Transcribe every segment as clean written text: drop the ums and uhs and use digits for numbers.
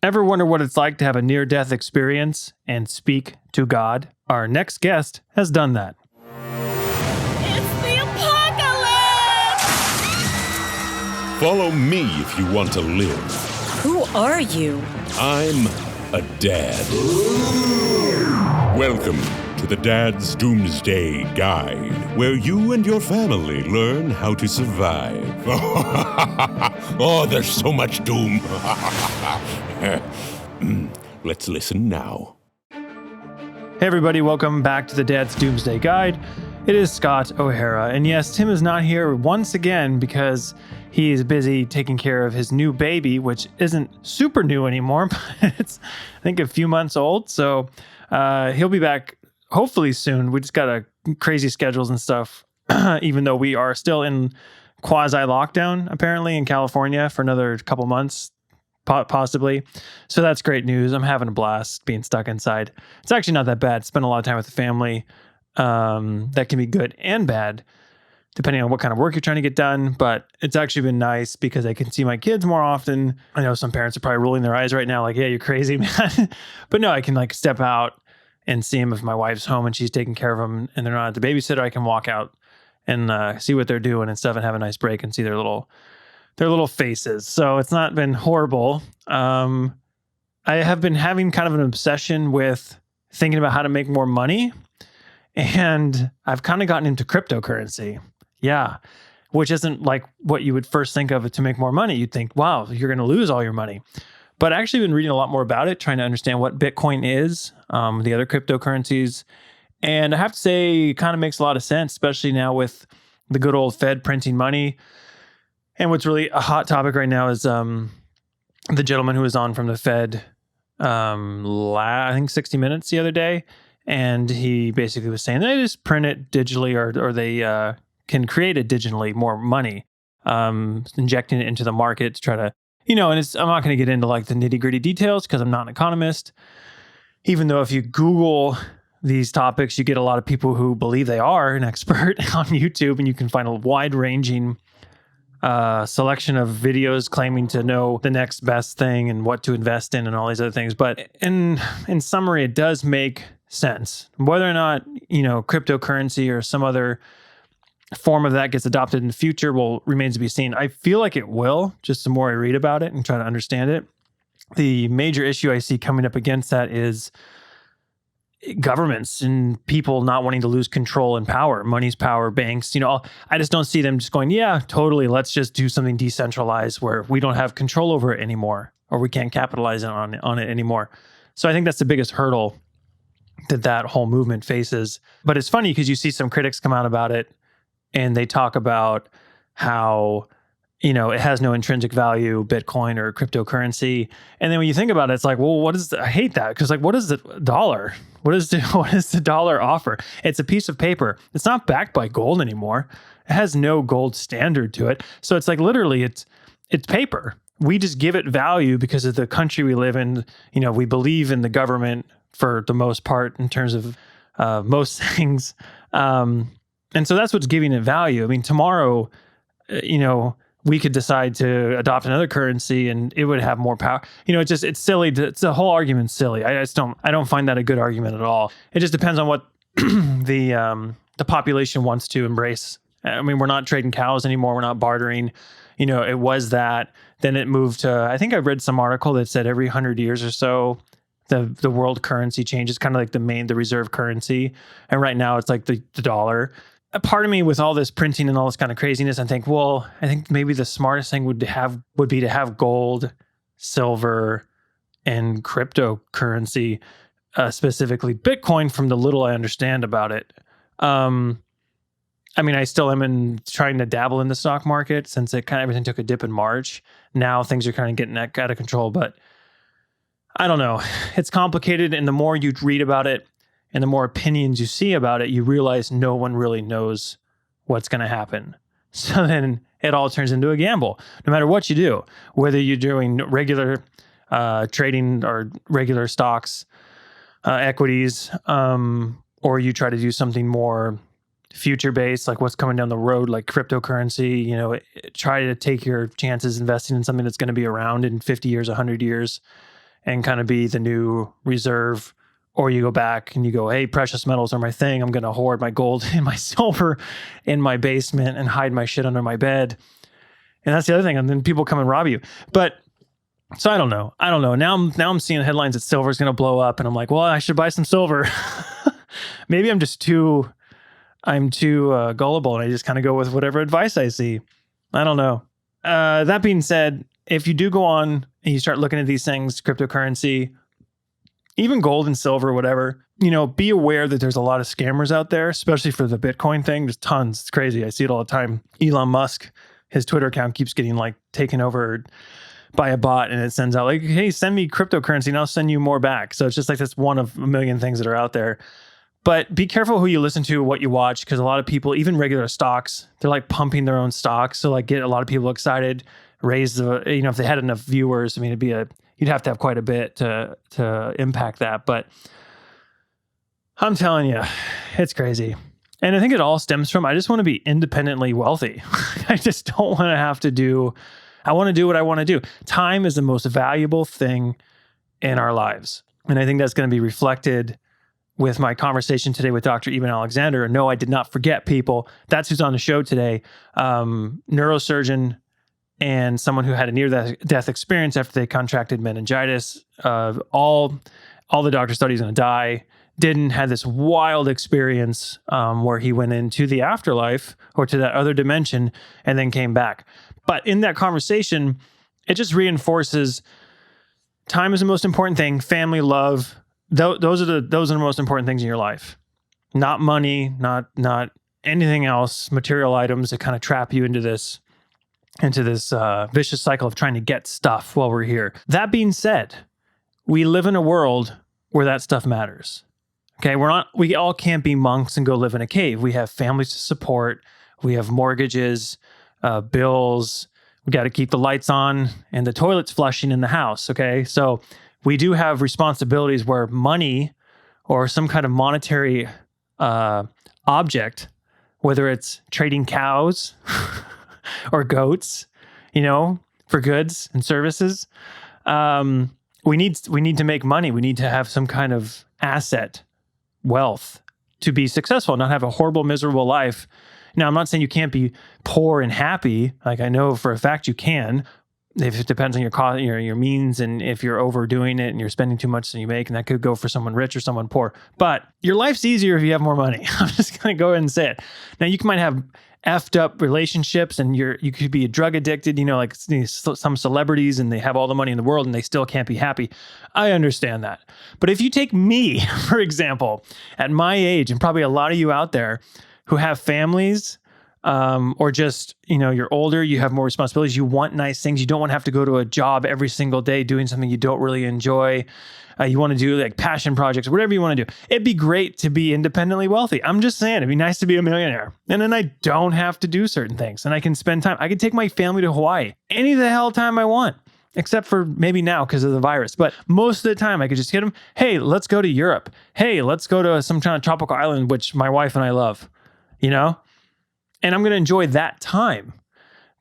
Ever wonder what it's like to have a near-death experience and speak to God? Our next guest has done that. It's the apocalypse! Follow me if you want to live. Who are you? I'm a dad. Welcome to the Dad's Doomsday Guide, where you and your family learn how to survive. Oh, there's so much doom. Let's listen now. Hey everybody, welcome back to the Dad's Doomsday Guide. It is Scott O'Hara, and yes, Tim is not here once again because he is busy taking care of his new baby, which isn't super new anymore, but it's, I think, a few months old, so he'll be back hopefully soon. We just got crazy schedules and stuff, even though we are still in quasi-lockdown, apparently, in California for another couple months, possibly. So that's great news. I'm having a blast being stuck inside. It's actually not that bad. Spend a lot of time with the family. That can be good and bad, depending on what kind of work you're trying to get done. But it's actually been nice because I can see my kids more often. I know some parents are probably rolling their eyes right now, like, yeah, you're crazy, man. But no, I can like step out and see them if my wife's home and she's taking care of them and they're not at the babysitter. I can walk out and see what they're doing and stuff and have a nice break and see their little faces. So it's not been horrible. I have been having kind of an obsession with thinking about how to make more money. And I've kind of gotten into cryptocurrency. Yeah. Which isn't like what you would first think of to make more money. You'd think, wow, you're going to lose all your money. But I actually been reading a lot more about it, trying to understand what Bitcoin is, the other cryptocurrencies. And I have to say, it kind of makes a lot of sense, especially now with the good old Fed printing money. And what's really a hot topic right now is the gentleman who was on from the Fed, I think 60 Minutes the other day. And he basically was saying they just print it digitally or they can create it digitally, more money, injecting it into the market to try to, and I'm not going to get into like the nitty gritty details because I'm not an economist, even though if you Google these topics, you get a lot of people who believe they are an expert on YouTube, and you can find a wide ranging selection of videos claiming to know the next best thing and what to invest in and all these other things. But in summary, it does make sense. Whether or not, cryptocurrency or some other form of that gets adopted in the future remains to be seen. I feel like it will, just the more I read about it and try to understand it. The major issue I see coming up against that is governments and people not wanting to lose control and power. Money's power, banks, I just don't see them just going, yeah, totally, let's just do something decentralized where we don't have control over it anymore, or we can't capitalize on it anymore. So I think that's the biggest hurdle that whole movement faces. But it's funny because you see some critics come out about it and they talk about how, it has no intrinsic value, Bitcoin or cryptocurrency. And then when you think about it, it's like, well, I hate that because like, what is the dollar? What does the dollar offer? It's a piece of paper. It's not backed by gold anymore. It has no gold standard to it. So it's like literally it's paper. We just give it value because of the country we live in. We believe in the government for the most part in terms of most things. And so that's what's giving it value. I mean, tomorrow, we could decide to adopt another currency and it would have more power. It's silly. The whole argument's silly. I don't find that a good argument at all. It just depends on what the population wants to embrace. I mean, we're not trading cows anymore. We're not bartering. It was that. Then it moved to, I think I read some article that said every 100 years or so, the world currency changes, kind of like the reserve currency. And right now it's like the dollar. A part of me with all this printing and all this kind of craziness, I think maybe the smartest thing would be to have gold, silver, and cryptocurrency, specifically Bitcoin, from the little I understand about it. I mean, I still am trying to dabble in the stock market since everything took a dip in March. Now things are kind of getting out of control, but I don't know. It's complicated, and the more you read about it and the more opinions you see about it, you realize no one really knows what's going to happen. So then it all turns into a gamble, no matter what you do, whether you're doing regular trading or regular stocks, equities, or you try to do something more future-based, like what's coming down the road, like cryptocurrency. You know, try to take your chances investing in something that's going to be around in 50 years, 100 years. and kind of be the new reserve, or you go back and you go, hey, precious metals are my thing. I'm going to hoard my gold and my silver in my basement and hide my shit under my bed. And that's the other thing. And then people come and rob you. But so I don't know. Now I'm seeing headlines that silver is going to blow up, and I'm like, well, I should buy some silver. Maybe I'm too gullible, and I just kind of go with whatever advice I see. I don't know. That being said, if you do go on and you start looking at these things, cryptocurrency, even gold and silver, whatever, be aware that there's a lot of scammers out there, especially for the Bitcoin thing. There's tons. It's crazy. I see it all the time. Elon Musk, his Twitter account keeps getting like taken over by a bot, and it sends out like, hey, send me cryptocurrency and I'll send you more back. So it's just like, that's one of a million things that are out there. But be careful who you listen to, what you watch, because a lot of people, even regular stocks, they're like pumping their own stocks. So like get a lot of people excited, raise the, if they had enough viewers, I mean, you'd have to have quite a bit to impact that. But I'm telling you, it's crazy. And I think it all stems from, I just want to be independently wealthy. I just don't want to have to I want to do what I want to do. Time is the most valuable thing in our lives. And I think that's going to be reflected with my conversation today with Dr. Eben Alexander. And no, I did not forget people. That's who's on the show today. Neurosurgeon and someone who had a near-death experience after they contracted meningitis. All the doctors thought he was going to die. Had this wild experience where he went into the afterlife or to that other dimension and then came back. But in that conversation, it just reinforces time is the most important thing. Family, love, those are the most important things in your life. Not money, not anything else, material items that kind of trap you into this vicious cycle of trying to get stuff while we're here. That being said, we live in a world where that stuff matters. Okay, we all can't be monks and go live in a cave. We have families to support. We have mortgages, bills. We got to keep the lights on and the toilets flushing in the house. Okay, so we do have responsibilities where money or some kind of monetary object, whether it's trading cows or goats, for goods and services, we need to make money. We need to have some kind of asset, wealth, to be successful, not have a horrible, miserable life. Now, I'm not saying you can't be poor and happy. Like, I know for a fact you can. If it depends on your means, and if you're overdoing it and you're spending too much than you make, and that could go for someone rich or someone poor. But your life's easier if you have more money. I'm just going to go ahead and say it. Now, you might have effed up relationships, and you could be drug addicted, like some celebrities, and they have all the money in the world and they still can't be happy. I understand that. But if you take me, for example, at my age, and probably a lot of you out there who have families, or just, you're older, you have more responsibilities, you want nice things, you don't want to have to go to a job every single day doing something you don't really enjoy. You want to do like passion projects, whatever you want to do. It'd be great to be independently wealthy. I'm just saying, it'd be nice to be a millionaire. And then I don't have to do certain things, and I can spend time. I can take my family to Hawaii any the hell time I want, except for maybe now because of the virus. But most of the time I could just hit them. Hey, let's go to Europe. Hey, let's go to some kind of tropical island, which my wife and I love, And I'm going to enjoy that time.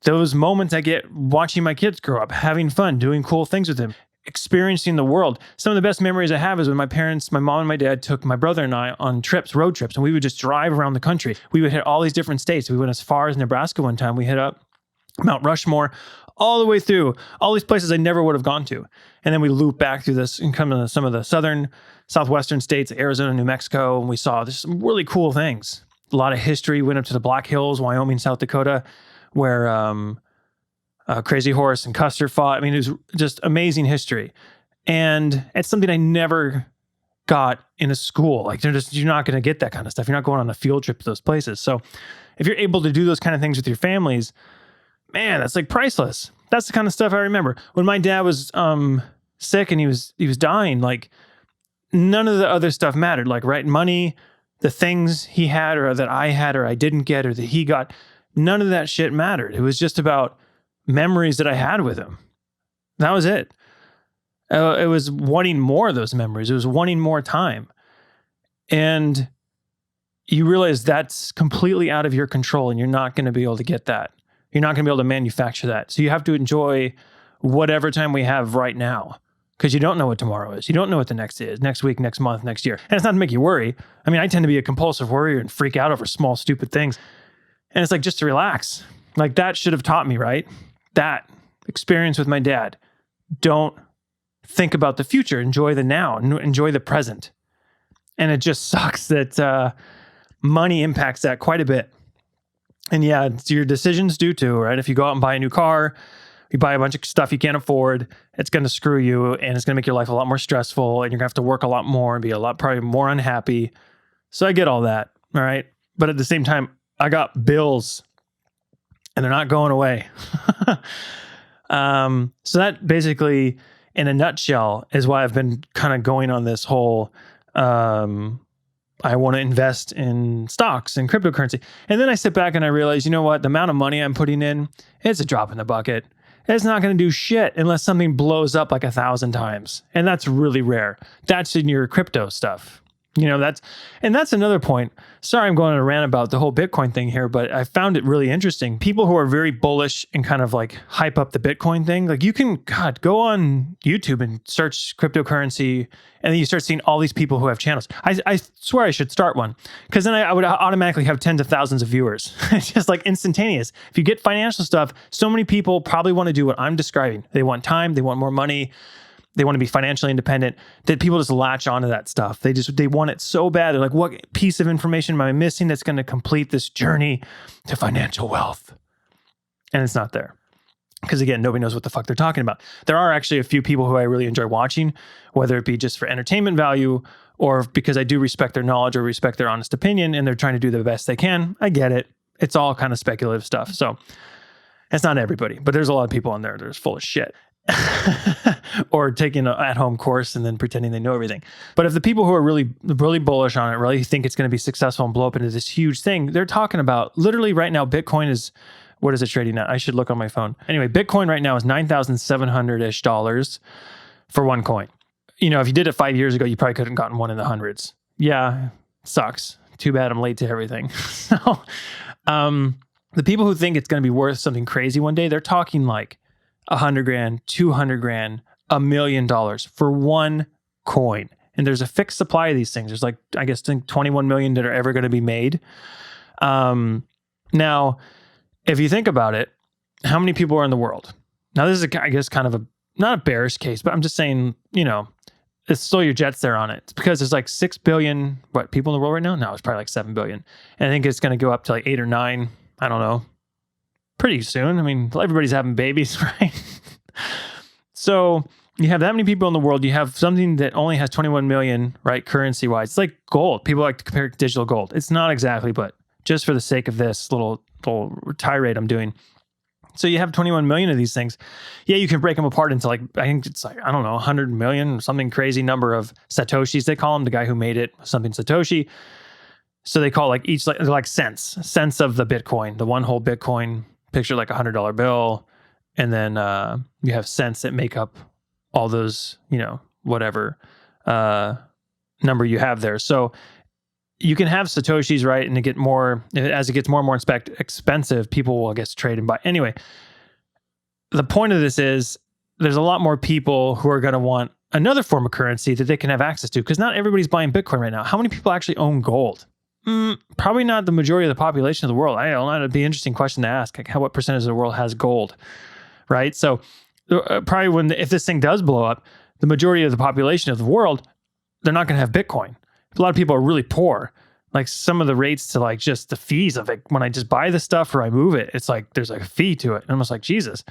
Those moments I get watching my kids grow up, having fun, doing cool things with them, experiencing the world. Some of the best memories I have is when my mom and my dad took my brother and I on road trips, and we would just drive around the country. We would hit all these different states. We went as far as Nebraska one time. We hit up Mount Rushmore, all the way through all these places I never would have gone to. And then we loop back through this and come to some of the southwestern states, Arizona, New Mexico, and we saw some really cool things. A lot of history. Went up to the Black Hills, Wyoming, South Dakota, where Crazy Horse and Custer fought. I mean, it was just amazing history. And it's something I never got in a school. Like, you're not going to get that kind of stuff. You're not going on a field trip to those places. So if you're able to do those kind of things with your families, man, that's like priceless. That's the kind of stuff I remember. When my dad was sick and he was dying, like, none of the other stuff mattered. Like, right, money, the things he had or that I had or I didn't get or that he got, none of that shit mattered. It was just about memories that I had with him. That was it. It was wanting more of those memories. It was wanting more time. And you realize that's completely out of your control, and you're not going to be able to get that. You're not going to be able to manufacture that. So you have to enjoy whatever time we have right now. because you don't know what tomorrow is. You don't know what the next is, next week, next month, next year. And it's not to make you worry. I mean, I tend to be a compulsive worrier and freak out over small, stupid things. And it's like, just to relax. Like that should have taught me, right? That experience with my dad. Don't think about the future. Enjoy the now. Enjoy the present. And it just sucks that money impacts that quite a bit. And yeah, it's your decisions do too, right? If you go out and buy a new car, you buy a bunch of stuff you can't afford, it's going to screw you and it's going to make your life a lot more stressful and you're going to have to work a lot more and be probably more unhappy. So I get all that, all right? But at the same time, I got bills and they're not going away. So that basically, in a nutshell, is why I've been kind of going on this whole, I want to invest in stocks and cryptocurrency. And then I sit back and I realize, you know what? The amount of money I'm putting in, it's a drop in the bucket. It's not going to do shit unless something blows up like 1,000 times. And that's really rare. That's in your crypto stuff. You know, that's another point. Sorry, I'm going on a rant about the whole Bitcoin thing here, but I found it really interesting. People who are very bullish and kind of like hype up the Bitcoin thing, like you can, go on YouTube and search cryptocurrency, and then you start seeing all these people who have channels. I swear I should start one, because then I would automatically have tens of thousands of viewers. It's just like instantaneous. If you get financial stuff, so many people probably want to do what I'm describing. They want time, they want more money, they want to be financially independent, that people just latch onto that stuff. They want it so bad. They're like, what piece of information am I missing that's going to complete this journey to financial wealth? And it's not there. Because again, nobody knows what the fuck they're talking about. There are actually a few people who I really enjoy watching, whether it be just for entertainment value or because I do respect their knowledge or respect their honest opinion and they're trying to do the best they can. I get it. It's all kind of speculative stuff. So it's not everybody, but there's a lot of people on there that are full of shit. Or taking an at-home course and then pretending they know everything. But if the people who are really, really bullish on it, really think it's going to be successful and blow up into this huge thing, they're talking about literally right now, Bitcoin is, what is it trading at? I should look on my phone. Anyway, Bitcoin right now is $9,700-ish for one coin. You know, if you did it 5 years ago, you probably couldn't gotten one in the hundreds. Yeah, sucks. Too bad I'm late to everything. So, the people who think it's going to be worth something crazy one day, they're talking like 100 grand, 200 grand, $1 million for one coin. And there's a fixed supply of these things. There's like, I guess, 21 million that are ever going to be made. Now, if you think about it, how many people are in the world? Now, this is, I guess, kind of not a bearish case, but I'm just saying, you know, it's still your jets there on it. It's because there's like 6 billion, people in the world right now? No, it's probably like 7 billion. And I think it's going to go up to like 8 or 9. I don't know. Pretty soon. I mean, everybody's having babies, right? So you have that many people in the world. You have something that only has 21 million, right? Currency wise. It's like gold. People like to compare it to digital gold. It's not exactly, but just for the sake of this little tirade I'm doing. So you have 21 million of these things. Yeah, you can break them apart into like, I think it's like, I don't know, 100 million, something crazy number of Satoshis. They call them, the guy who made it, something Satoshi. So they call like each, like cents of the Bitcoin, the one whole Bitcoin. Picture like $100 bill, and then you have cents that make up all those, you know, whatever number you have there. So you can have Satoshis, right? And as it gets more and more expensive, people will, I guess, trade and buy. Anyway, the point of this is there's a lot more people who are going to want another form of currency that they can have access to, because not everybody's buying Bitcoin right now. How many people actually own gold? Probably not the majority of the population of the world. I don't know. It'd be an interesting question to ask. Like, what percentage of the world has gold, right? So probably if this thing does blow up, the majority of the population of the world, they're not going to have Bitcoin. A lot of people are really poor. Like some of the rates to like just the fees of it, when I just buy the stuff or I move it, it's like there's like a fee to it. And I'm just like, Jesus.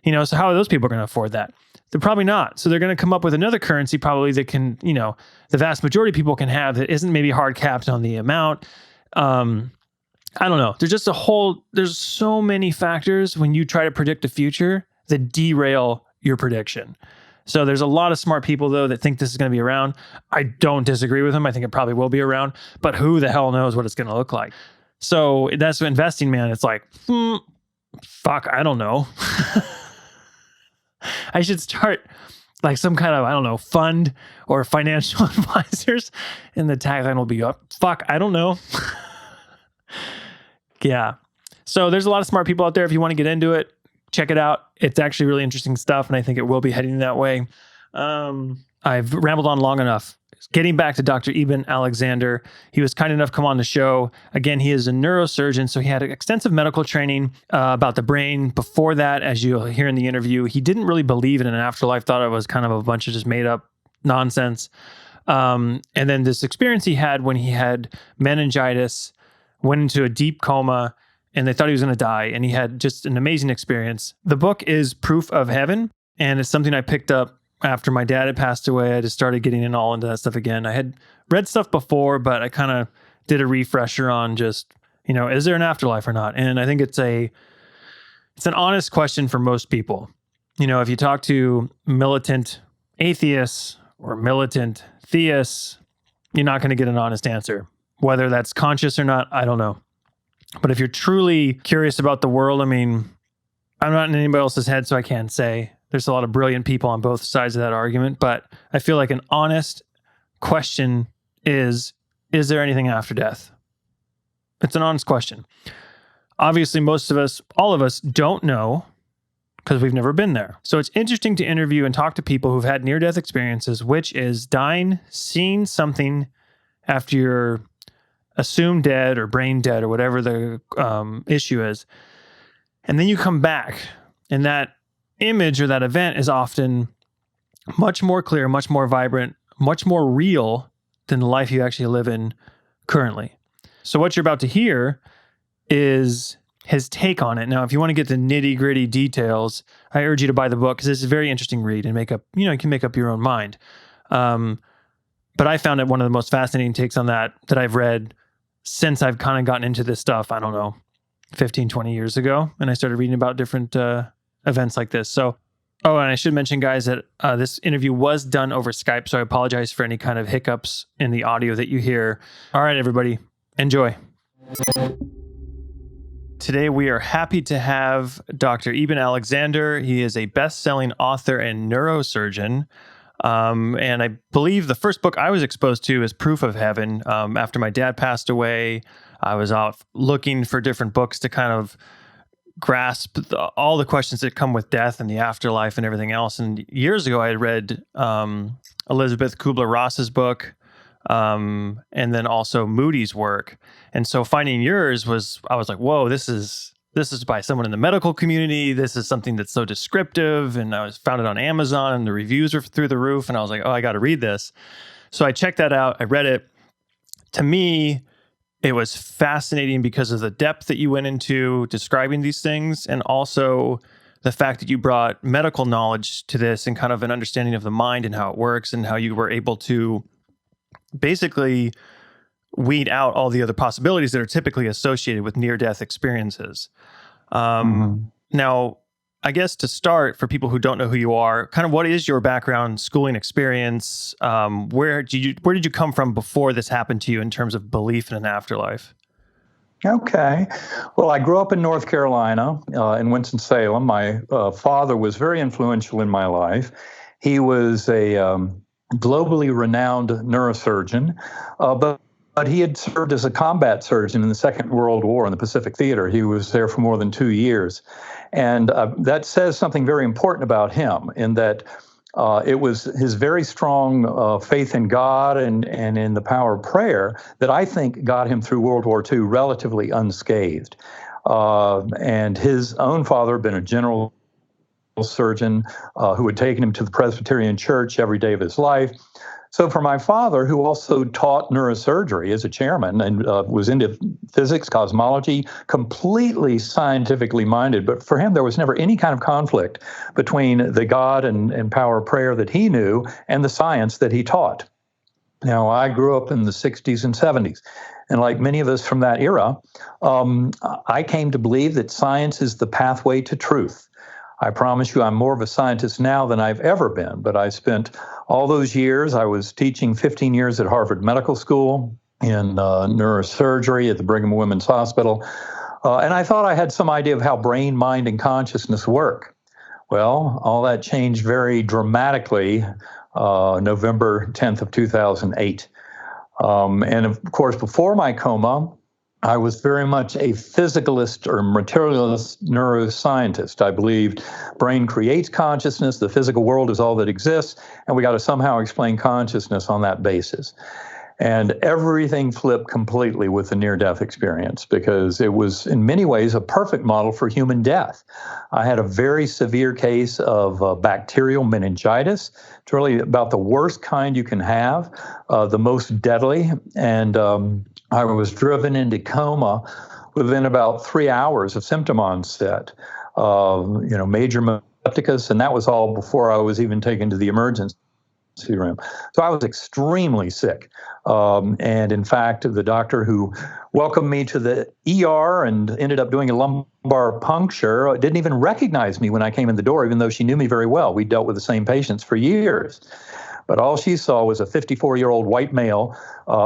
You know, so how are those people going to afford that? They're probably not. So they're going to come up with another currency probably that can, you know, the vast majority of people can have that isn't maybe hard capped on the amount. I don't know. There's so many factors when you try to predict the future that derail your prediction. So there's a lot of smart people though that think this is going to be around. I don't disagree with them. I think it probably will be around, but who the hell knows what it's going to look like? So that's investing, man. It's like, fuck, I don't know. I should start like some kind of, I don't know, fund or financial advisors, and the tagline will be up. Fuck, I don't know. Yeah. So there's a lot of smart people out there. If you want to get into it, check it out. It's actually really interesting stuff, and I think it will be heading that way. I've rambled on long enough. Getting back to Dr. Eben Alexander, he was kind enough to come on the show. Again, he is a neurosurgeon, so he had extensive medical training about the brain. Before that, as you'll hear in the interview, he didn't really believe in an afterlife, thought it was kind of a bunch of just made up nonsense. And then this experience he had when he had meningitis, went into a deep coma, and they thought he was going to die, and he had just an amazing experience. The book is Proof of Heaven, and it's something I picked up after my dad had passed away. I just started getting into that stuff again. I had read stuff before, but I kind of did a refresher on just, is there an afterlife or not? And I think it's an honest question for most people. If you talk to militant atheists or militant theists, you're not going to get an honest answer. Whether that's conscious or not, I don't know. But if you're truly curious about the world, I'm not in anybody else's head, so I can't say. There's a lot of brilliant people on both sides of that argument, but I feel like an honest question is there anything after death? It's an honest question. Obviously, most of us, all of us, don't know because we've never been there. So it's interesting to interview and talk to people who've had near-death experiences, which is dying, seeing something after you're assumed dead or brain dead or whatever the issue is. And then you come back, and that image or that event is often much more clear, much more vibrant, much more real than the life you actually live in currently. So what you're about to hear is his take on it. Now, if you want to get the nitty-gritty details, I urge you to buy the book because it's a very interesting read and you can make up your own mind. But I found it one of the most fascinating takes on that I've read since I've kind of gotten into this stuff, 15, 20 years ago. And I started reading about different events like this. So, and I should mention, guys, that this interview was done over Skype, so I apologize for any kind of hiccups in the audio that you hear. All right, everybody, enjoy. Today, we are happy to have Dr. Eben Alexander. He is a best-selling author and neurosurgeon. And I believe the first book I was exposed to is Proof of Heaven. After my dad passed away, I was out looking for different books to kind of grasp all the questions that come with death and the afterlife and everything else. And years ago, I had read Elizabeth Kubler-Ross's book, and then also Moody's work. And so finding yours I was like, whoa, this is by someone in the medical community. This is something that's so descriptive. And I found it on Amazon, and the reviews were through the roof. And I was like, oh, I got to read this. So I checked that out. I read it. To me, it was fascinating because of the depth that you went into describing these things, and also the fact that you brought medical knowledge to this and kind of an understanding of the mind and how it works, and how you were able to basically weed out all the other possibilities that are typically associated with near-death experiences. Now, I guess to start, for people who don't know who you are, kind of what is your background, schooling experience? Where did you come from before this happened to you in terms of belief in an afterlife? Okay. Well, I grew up in North Carolina, in Winston-Salem. My father was very influential in my life. He was a globally renowned neurosurgeon, but he had served as a combat surgeon in the Second World War in the Pacific Theater. He was there for more than 2 years. And that says something very important about him, in that it was his very strong faith in God and in the power of prayer that I think got him through World War II relatively unscathed. And his own father had been a general surgeon who had taken him to the Presbyterian Church every day of his life. So for my father, who also taught neurosurgery as a chairman and was into physics, cosmology, completely scientifically minded, but for him, there was never any kind of conflict between the God and power of prayer that he knew and the science that he taught. Now, I grew up in the 60s and 70s, and like many of us from that era, I came to believe that science is the pathway to truth. I promise you I'm more of a scientist now than I've ever been, but I spent all those years. I was teaching 15 years at Harvard Medical School in neurosurgery at the Brigham and Women's Hospital, and I thought I had some idea of how brain, mind, and consciousness work. Well, all that changed very dramatically November 10th of 2008. And of course, before my coma, I was very much a physicalist or materialist neuroscientist. I believed brain creates consciousness, the physical world is all that exists, and we got to somehow explain consciousness on that basis. And everything flipped completely with the near-death experience because it was, in many ways, a perfect model for human death. I had a very severe case of bacterial meningitis. It's really about the worst kind you can have, the most deadly. And I was driven into coma within about 3 hours of symptom onset. Major septicus, and that was all before I was even taken to the emergency room. So I was extremely sick. And in fact, the doctor who welcomed me to the ER and ended up doing a lumbar puncture didn't even recognize me when I came in the door, even though she knew me very well. We dealt with the same patients for years. But all she saw was a 54-year-old white male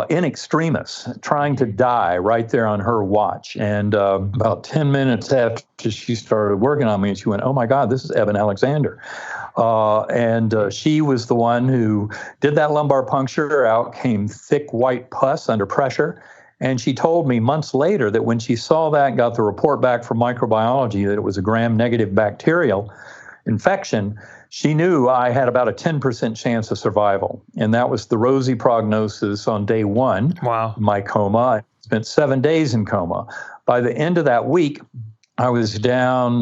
in extremis trying to die right there on her watch. And about 10 minutes after she started working on me, she went, "Oh, my God, this is Eben Alexander." And she was the one who did that lumbar puncture. Out came thick white pus under pressure. And she told me months later that when she saw that and got the report back from microbiology that it was a gram-negative bacterial infection, she knew I had about a 10% chance of survival. And that was the rosy prognosis on day one. Wow. Of my coma. I spent 7 days in coma. By the end of that week, I was down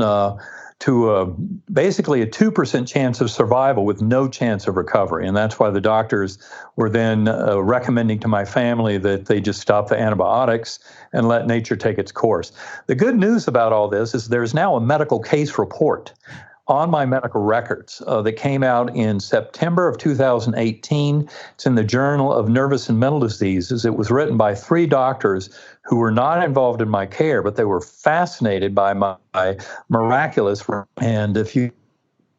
to basically a 2% chance of survival with no chance of recovery. And that's why the doctors were then recommending to my family that they just stop the antibiotics and let nature take its course. The good news about all this is there's now a medical case report on my medical records that came out in September of 2018. It's in the Journal of Nervous and Mental Diseases. It was written by 3 doctors who were not involved in my care, but they were fascinated by my miraculous. And if you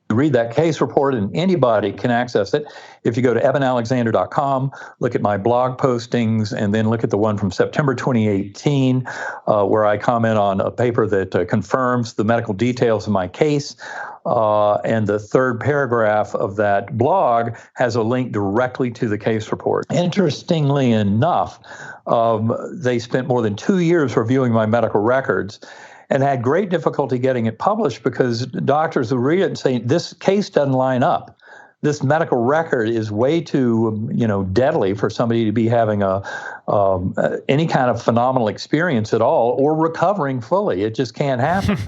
read that case report, and anybody can access it, if you go to ebenalexander.com, look at my blog postings, and then look at the one from September 2018, where I comment on a paper that confirms the medical details of my case. And the third paragraph of that blog has a link directly to the case report. Interestingly enough, they spent more than 2 years reviewing my medical records and had great difficulty getting it published because doctors would read it and say, this case doesn't line up. This medical record is way too, deadly for somebody to be having any kind of phenomenal experience at all or recovering fully. It just can't happen.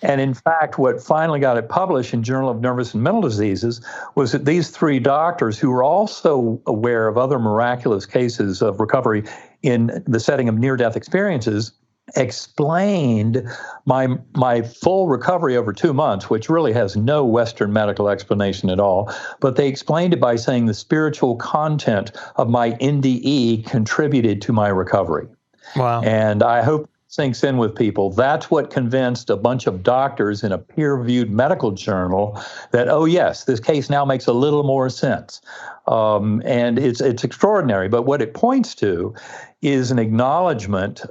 And in fact, what finally got it published in Journal of Nervous and Mental Diseases was that these 3 doctors, who were also aware of other miraculous cases of recovery in the setting of near-death experiences, explained my full recovery over 2 months, which really has no Western medical explanation at all. But they explained it by saying the spiritual content of my NDE contributed to my recovery. Wow. And I hope it sinks in with people. That's what convinced a bunch of doctors in a peer-reviewed medical journal that, oh, yes, this case now makes a little more sense. And it's extraordinary. But what it points to is an acknowledgement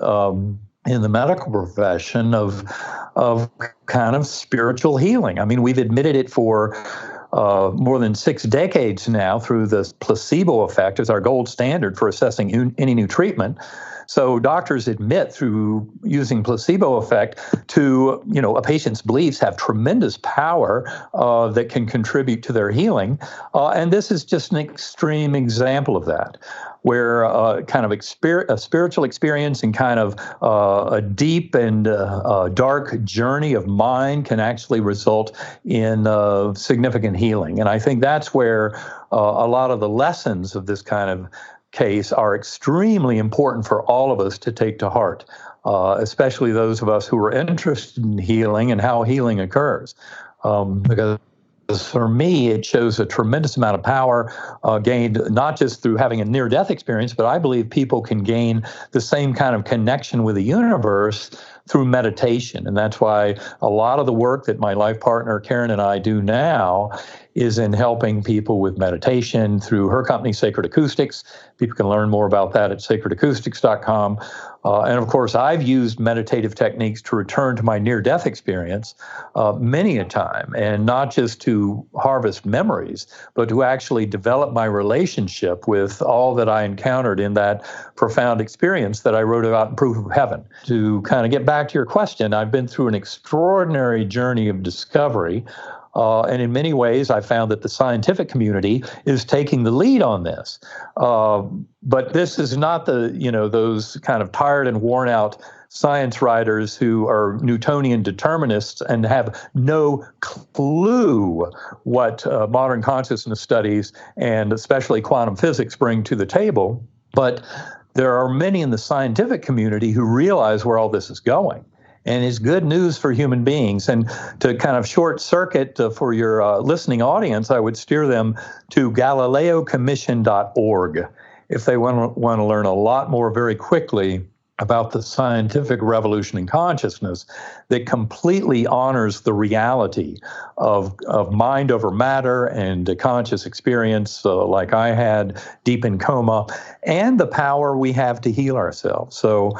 in the medical profession of kind of spiritual healing. I mean, we've admitted it for more than 6 decades now through the placebo effect as our gold standard for assessing any new treatment. So doctors admit through using placebo effect to, a patient's beliefs have tremendous power that can contribute to their healing. And this is just an extreme example of that, where kind of a spiritual experience and kind of a deep and dark journey of mind can actually result in significant healing. And I think that's where a lot of the lessons of this kind of case are extremely important for all of us to take to heart, especially those of us who are interested in healing and how healing occurs. Because for me, it shows a tremendous amount of power gained not just through having a near-death experience, but I believe people can gain the same kind of connection with the universe through meditation. And that's why a lot of the work that my life partner, Karen, and I do now is in helping people with meditation through her company, Sacred Acoustics. People can learn more about that at sacredacoustics.com. And of course, I've used meditative techniques to return to my near-death experience many a time, and not just to harvest memories, but to actually develop my relationship with all that I encountered in that profound experience that I wrote about in Proof of Heaven. To kind of get back to your question, I've been through an extraordinary journey of discovery. And in many ways, I found that the scientific community is taking the lead on this. But this is not those kind of tired and worn out science writers who are Newtonian determinists and have no clue what modern consciousness studies and especially quantum physics bring to the table. But there are many in the scientific community who realize where all this is going. And it's good news for human beings. And to kind of short circuit for your listening audience, I would steer them to GalileoCommission.org if they want to learn a lot more very quickly about the scientific revolution in consciousness that completely honors the reality of mind over matter and a conscious experience like I had deep in coma, and the power we have to heal ourselves. So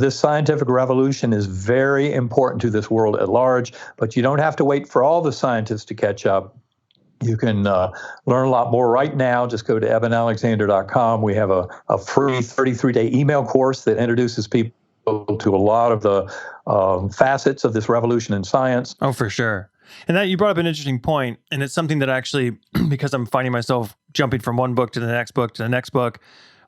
this scientific revolution is very important to this world at large, but you don't have to wait for all the scientists to catch up. You can learn a lot more right now. Just go to ebenalexander.com. We have a free 33-day email course that introduces people to a lot of the facets of this revolution in science. Oh, for sure. And that you brought up an interesting point, and it's something that actually, because I'm finding myself jumping from one book to the next book to the next book,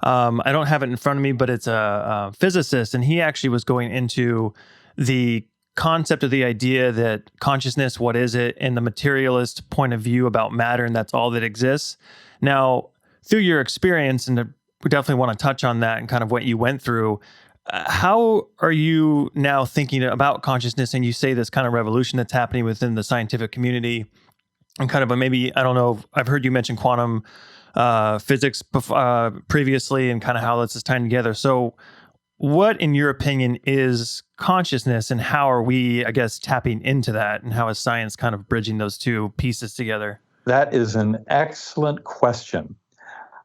I don't have it in front of me, but it's a physicist, and he actually was going into the concept of the idea that consciousness, what is it, and the materialist point of view about matter, and that's all that exists. Now, through your experience, and we definitely want to touch on that and kind of what you went through, how are you now thinking about consciousness? And you say this kind of revolution that's happening within the scientific community, and kind of maybe, I don't know, I've heard you mention quantum physics previously and kind of how this is tying together. So what, in your opinion, is consciousness, and how are we, I guess, tapping into that, and how is science kind of bridging those two pieces together? That is an excellent question.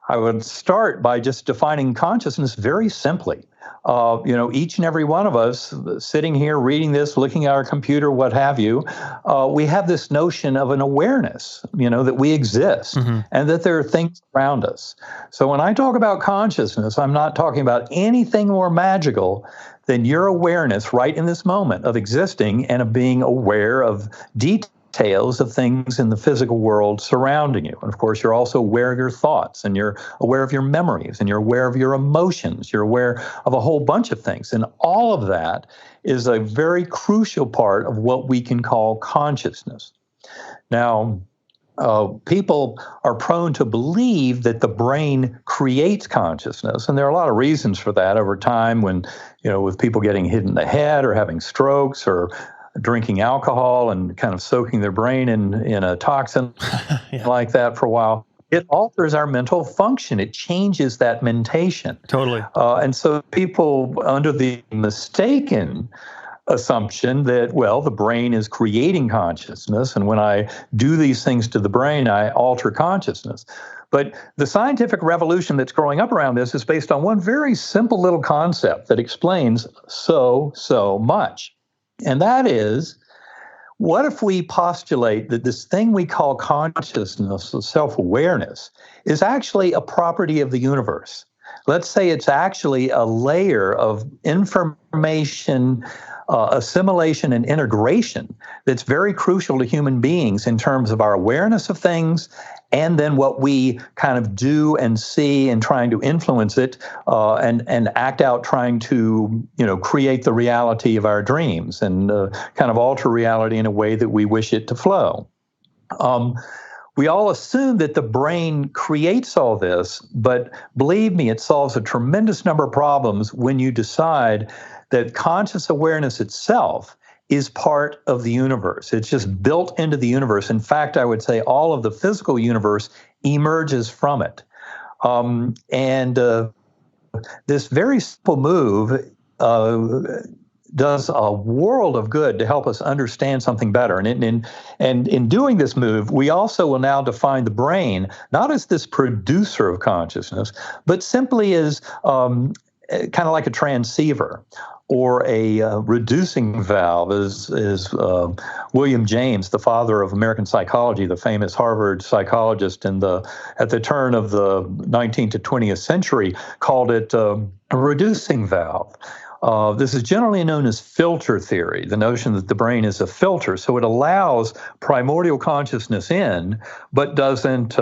I would start by just defining consciousness very simply. Each and every one of us sitting here reading this, looking at our computer, what have you, we have this notion of an awareness, that we exist and that there are things around us. So when I talk about consciousness, I'm not talking about anything more magical than your awareness right in this moment of existing and of being aware of details of things in the physical world surrounding you. And of course, you're also aware of your thoughts, and you're aware of your memories, and you're aware of your emotions. You're aware of a whole bunch of things. And all of that is a very crucial part of what we can call consciousness. Now, people are prone to believe that the brain creates consciousness. And there are a lot of reasons for that over time when, with people getting hit in the head or having strokes or drinking alcohol and kind of soaking their brain in a toxin like that for a while. It alters our mental function. It changes that mentation. Totally. And so people under the mistaken assumption that, the brain is creating consciousness, and when I do these things to the brain, I alter consciousness. But the scientific revolution that's growing up around this is based on one very simple little concept that explains so much. And that is, what if we postulate that this thing we call consciousness, self-awareness, is actually a property of the universe? Let's say it's actually a layer of information, assimilation, and integration that's very crucial to human beings in terms of our awareness of things, and then what we kind of do and see and trying to influence it and act out, trying to, create the reality of our dreams and kind of alter reality in a way that we wish it to flow. We all assume that the brain creates all this, but believe me, it solves a tremendous number of problems when you decide that conscious awareness itself is part of the universe. It's just built into the universe. In fact, I would say all of the physical universe emerges from it. This very simple move does a world of good to help us understand something better. And in doing this move, we also will now define the brain not as this producer of consciousness, but simply as kind of like a transceiver or a reducing valve, as William James, the father of American psychology, the famous Harvard psychologist at the turn of the 19th to 20th century, called it a reducing valve. This is generally known as filter theory, the notion that the brain is a filter. So it allows primordial consciousness in, but doesn't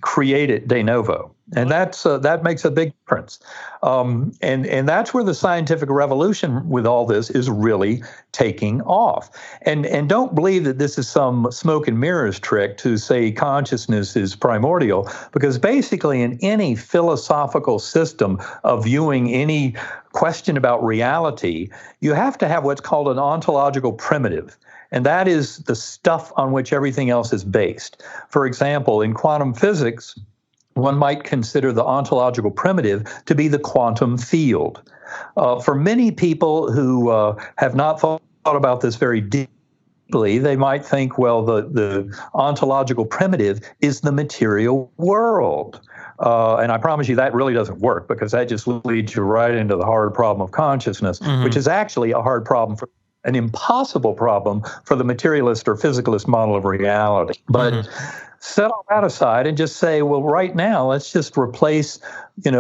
create it de novo. And that makes a big difference. And that's where the scientific revolution with all this is really taking off. And don't believe that this is some smoke and mirrors trick to say consciousness is primordial, because basically in any philosophical system of viewing any question about reality, you have to have what's called an ontological primitive. And that is the stuff on which everything else is based. For example, in quantum physics, one might consider the ontological primitive to be the quantum field. For many people who have not thought about this very deeply, they might think, well, the ontological primitive is the material world. And I promise you that really doesn't work, because that just leads you right into the hard problem of consciousness, which is actually a hard problem for an impossible problem for the materialist or physicalist model of reality. But set all that aside and just say, well, right now, let's just replace, put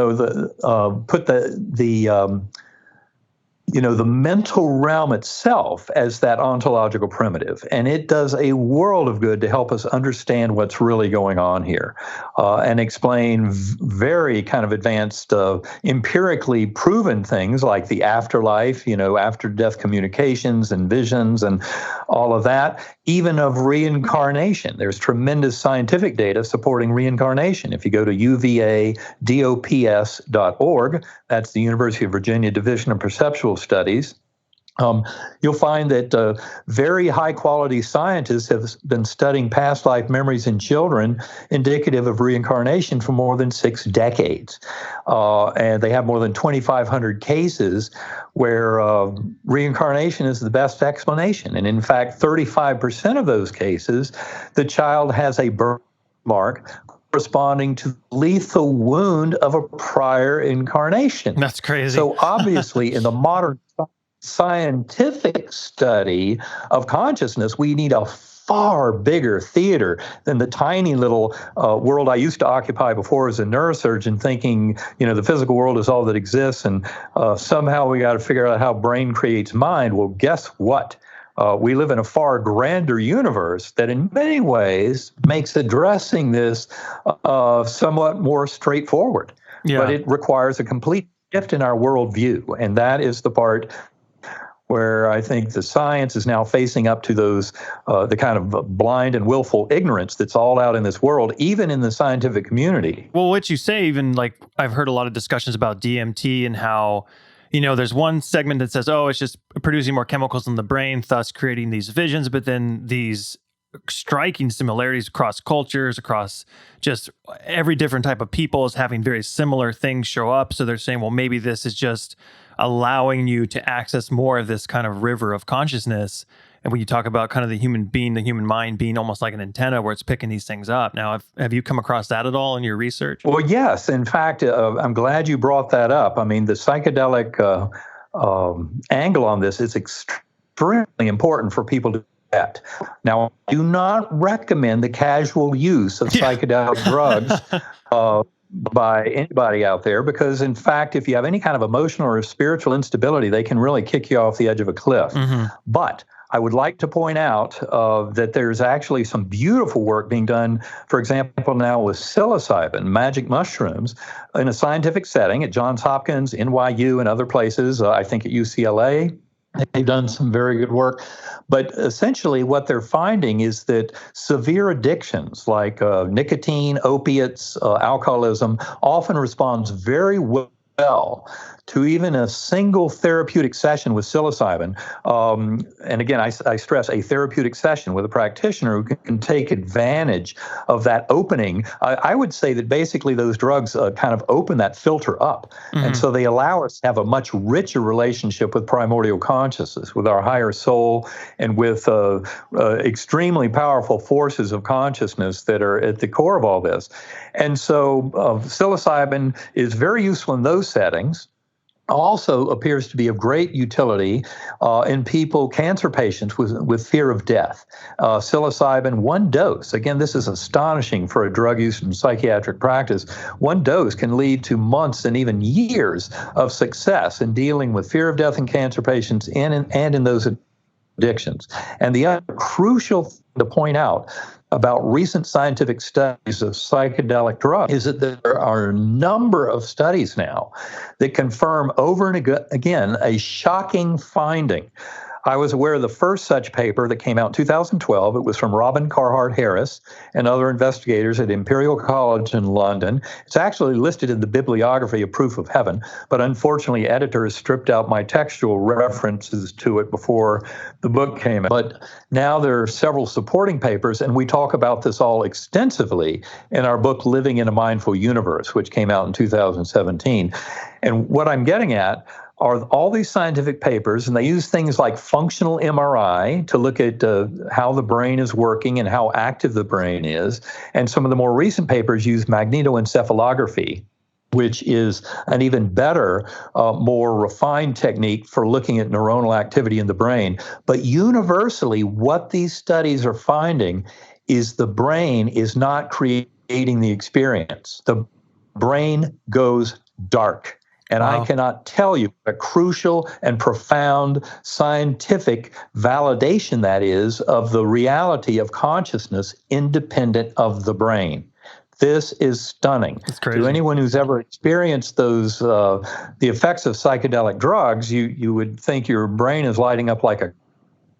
the mental realm itself as that ontological primitive. And it does a world of good to help us understand what's really going on here and explain very kind of advanced, empirically proven things like the afterlife, after-death communications and visions and all of that, even of reincarnation. There's tremendous scientific data supporting reincarnation. If you go to uvadops.org, that's the University of Virginia Division of Perceptual Studies, you'll find that very high-quality scientists have been studying past life memories in children indicative of reincarnation for more than 6 decades. And they have more than 2,500 cases where reincarnation is the best explanation. And in fact, 35% of those cases, the child has a birthmark corresponding to the lethal wound of a prior incarnation. That's crazy. So obviously, in the modern scientific study of consciousness, we need a far bigger theater than the tiny little world I used to occupy before as a neurosurgeon, thinking, the physical world is all that exists, and somehow we got to figure out how brain creates mind. Well, guess what? We live in a far grander universe that in many ways makes addressing this somewhat more straightforward. Yeah. But it requires a complete shift in our worldview, and that is the part where I think the science is now facing up to those, the kind of blind and willful ignorance that's all out in this world, even in the scientific community. Well, what you say, even like I've heard a lot of discussions about DMT and how, there's one segment that says, oh, it's just producing more chemicals in the brain, thus creating these visions, but then these striking similarities across cultures, across just every different type of people is having very similar things show up. So they're saying, well, maybe this is just allowing you to access more of this kind of river of consciousness. And when you talk about kind of the human being, the human mind being almost like an antenna where it's picking these things up. Now, have you come across that at all in your research? Well, yes. In fact, I'm glad you brought that up. I mean, the psychedelic angle on this is extremely important for people to get. Now, I do not recommend the casual use of psychedelic drugs by anybody out there, because in fact, if you have any kind of emotional or spiritual instability, they can really kick you off the edge of a cliff. But I would like to point out that there's actually some beautiful work being done, for example, now with psilocybin, magic mushrooms, in a scientific setting at Johns Hopkins, NYU, and other places, I think at UCLA. They've done some very good work. But essentially what they're finding is that severe addictions like nicotine, opiates, alcoholism often responds very well well to even a single therapeutic session with psilocybin, and again, I stress a therapeutic session with a practitioner who can take advantage of that opening, I would say that basically those drugs kind of open that filter up. And so they allow us to have a much richer relationship with primordial consciousness, with our higher soul, and with extremely powerful forces of consciousness that are at the core of all this. And so psilocybin is very useful in those settings. Also appears to be of great utility in people, cancer patients with fear of death. Psilocybin, one dose, again, this is astonishing for a drug use in psychiatric practice, one dose can lead to months and even years of success in dealing with fear of death in cancer patients and in those addictions. And the other crucial thing to point out about recent scientific studies of psychedelic drugs is that there are a number of studies now that confirm over and again a shocking finding. I was aware of the first such paper that came out in 2012. It was from Robin Carhart Harris and other investigators at Imperial College in London. It's actually listed in the bibliography of Proof of Heaven, but unfortunately editors stripped out my textual references to it before the book came out. But now there are several supporting papers, and we talk about this all extensively in our book, Living in a Mindful Universe, which came out in 2017. And what I'm getting at are all these scientific papers, and they use things like functional MRI to look at how the brain is working and how active the brain is. And some of the more recent papers use magnetoencephalography, which is an even better, more refined technique for looking at neuronal activity in the brain. But universally, what these studies are finding is the brain is not creating the experience. The brain goes dark. And wow. I cannot tell you a crucial and profound scientific validation that is of the reality of consciousness independent of the brain. This is stunning. To anyone who's ever experienced those, the effects of psychedelic drugs, you would think your brain is lighting up like a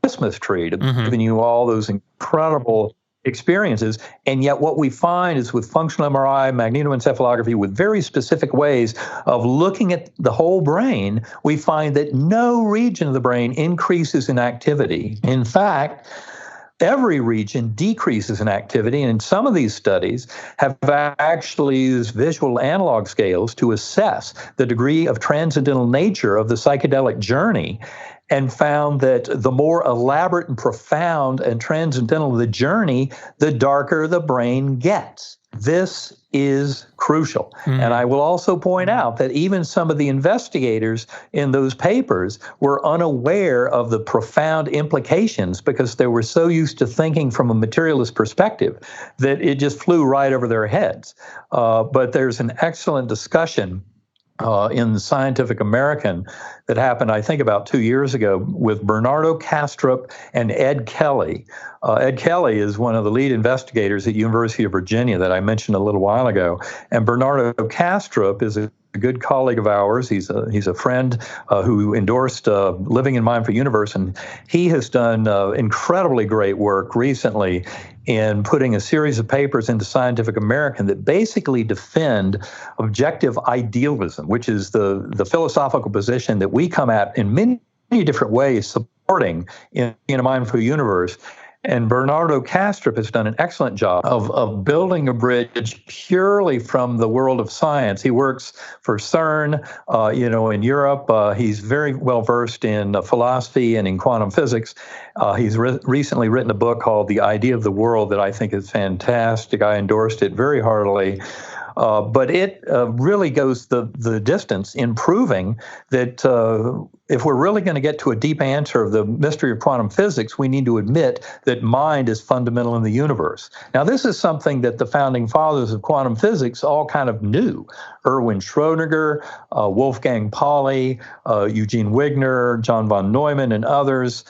Christmas tree, giving you all those incredible experiences. And yet what we find is with functional MRI, magnetoencephalography, with very specific ways of looking at the whole brain, we find that no region of the brain increases in activity. In fact, every region decreases in activity, and some of these studies have actually used visual analog scales to assess the degree of transcendental nature of the psychedelic journey, and found that the more elaborate and profound and transcendental the journey, the darker the brain gets. This is crucial. And I will also point out that even some of the investigators in those papers were unaware of the profound implications because they were so used to thinking from a materialist perspective that it just flew right over their heads. But there's an excellent discussion in the Scientific American that happened, I think, about 2 years ago with Bernardo Kastrup and Ed Kelly. Ed Kelly is one of the lead investigators at University of Virginia that I mentioned a little while ago. And Bernardo Kastrup is a good colleague of ours. He's a friend who endorsed Living in Mindful Universe, and he has done incredibly great work recently in putting a series of papers into Scientific American that basically defend objective idealism, which is the philosophical position that we come at in many different ways supporting in a mindful universe. And Bernardo Kastrup has done an excellent job of building a bridge purely from the world of science. He works for CERN, in Europe. He's very well versed in philosophy and in quantum physics. He's recently written a book called The Idea of the World that I think is fantastic. I endorsed it very heartily. But it really goes the distance in proving that if we're really going to get to a deep answer of the mystery of quantum physics, we need to admit that mind is fundamental in the universe. Now, this is something that the founding fathers of quantum physics all kind of knew. Erwin Schrödinger, Wolfgang Pauli, Eugene Wigner, John von Neumann, and others,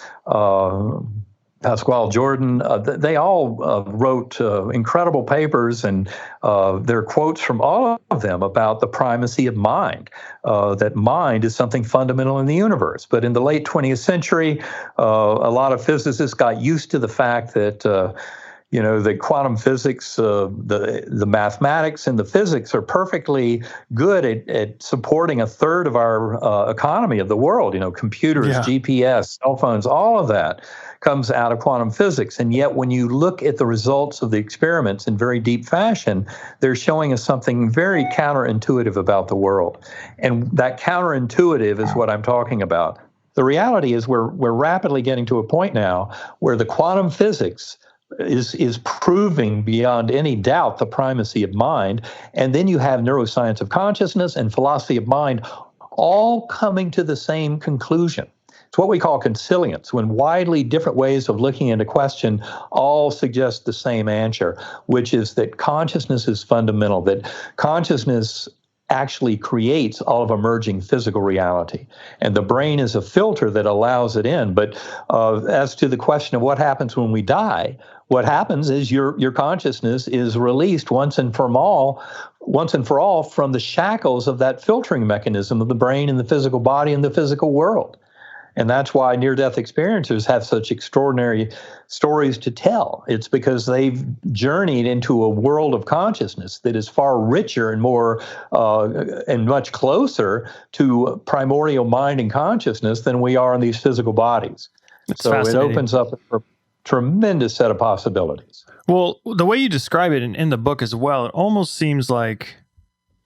Pascual Jordan, they all wrote incredible papers, and there are quotes from all of them about the primacy of mind, that mind is something fundamental in the universe. But in the late 20th century, a lot of physicists got used to the fact that the quantum physics, the mathematics and the physics are perfectly good at supporting a third of our economy of the world. Computers, Yeah. GPS, cell phones, all of that comes out of quantum physics. And yet when you look at the results of the experiments in very deep fashion, they're showing us something very counterintuitive about the world. And that counterintuitive is what I'm talking about. The reality is we're rapidly getting to a point now where the quantum physics is proving beyond any doubt the primacy of mind. And then you have neuroscience of consciousness and philosophy of mind all coming to the same conclusion. It's what we call consilience, when widely different ways of looking at a question all suggest the same answer, which is that consciousness is fundamental, that consciousness actually creates all of emerging physical reality. And the brain is a filter that allows it in. But as to the question of what happens when we die, what happens is your consciousness is released once and for all from the shackles of that filtering mechanism of the brain and the physical body and the physical world. And that's why near-death experiencers have such extraordinary stories to tell. It's because they've journeyed into a world of consciousness that is far richer and more and much closer to primordial mind and consciousness than we are in these physical bodies. So it opens up a tremendous set of possibilities. Well, the way you describe it in the book as well, it almost seems like,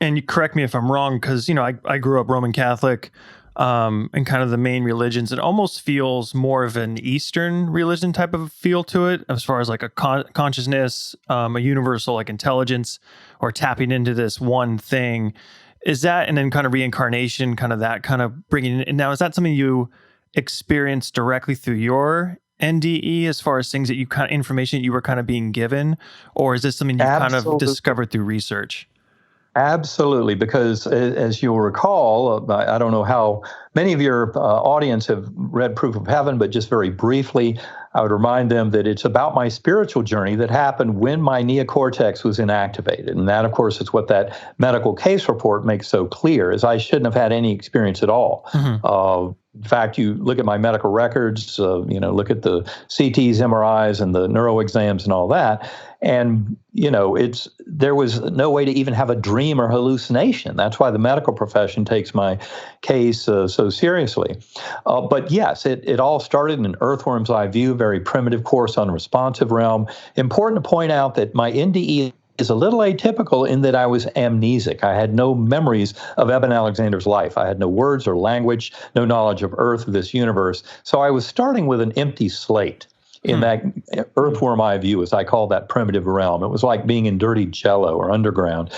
and you correct me if I'm wrong, because I grew up Roman Catholic. And kind of the main religions, it almost feels more of an Eastern religion type of feel to it, as far as like a consciousness, a universal like intelligence, or tapping into this one thing. Is that, and then kind of reincarnation, kind of that kind of bringing in. Now, is that something you experienced directly through your NDE, as far as things that information that you were kind of being given, or is this something you kind of discovered through research? Absolutely, because as you'll recall, I don't know how many of your audience have read Proof of Heaven, but just very briefly, I would remind them that it's about my spiritual journey that happened when my neocortex was inactivated. And that, of course, is what that medical case report makes so clear, is I shouldn't have had any experience at all. Mm-hmm. In fact, you look at my medical records, look at the CTs, MRIs, and the neuro exams and all that, and there was no way to even have a dream or hallucination. That's why the medical profession takes my case so seriously. But yes, it all started in an earthworm's eye view, very primitive course on the responsive realm. Important to point out that my NDE is a little atypical in that I was amnesic. I had no memories of Eben Alexander's life. I had no words or language, no knowledge of Earth, of this universe. So I was starting with an empty slate in that earthworm eye view, as I call that primitive realm. It was like being in dirty jello or underground.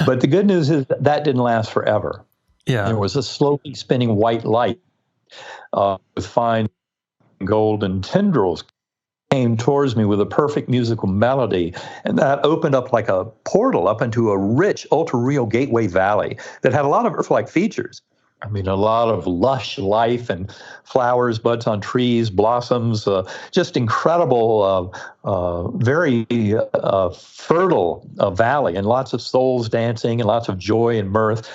But the good news is that didn't last forever. Yeah. There was a slowly spinning white light with fine golden tendrils came towards me with a perfect musical melody, and that opened up like a portal up into a rich, ultra-real gateway valley that had a lot of Earth-like features. I mean, a lot of lush life and flowers, buds on trees, blossoms, just incredible, very fertile valley, and lots of souls dancing and lots of joy and mirth,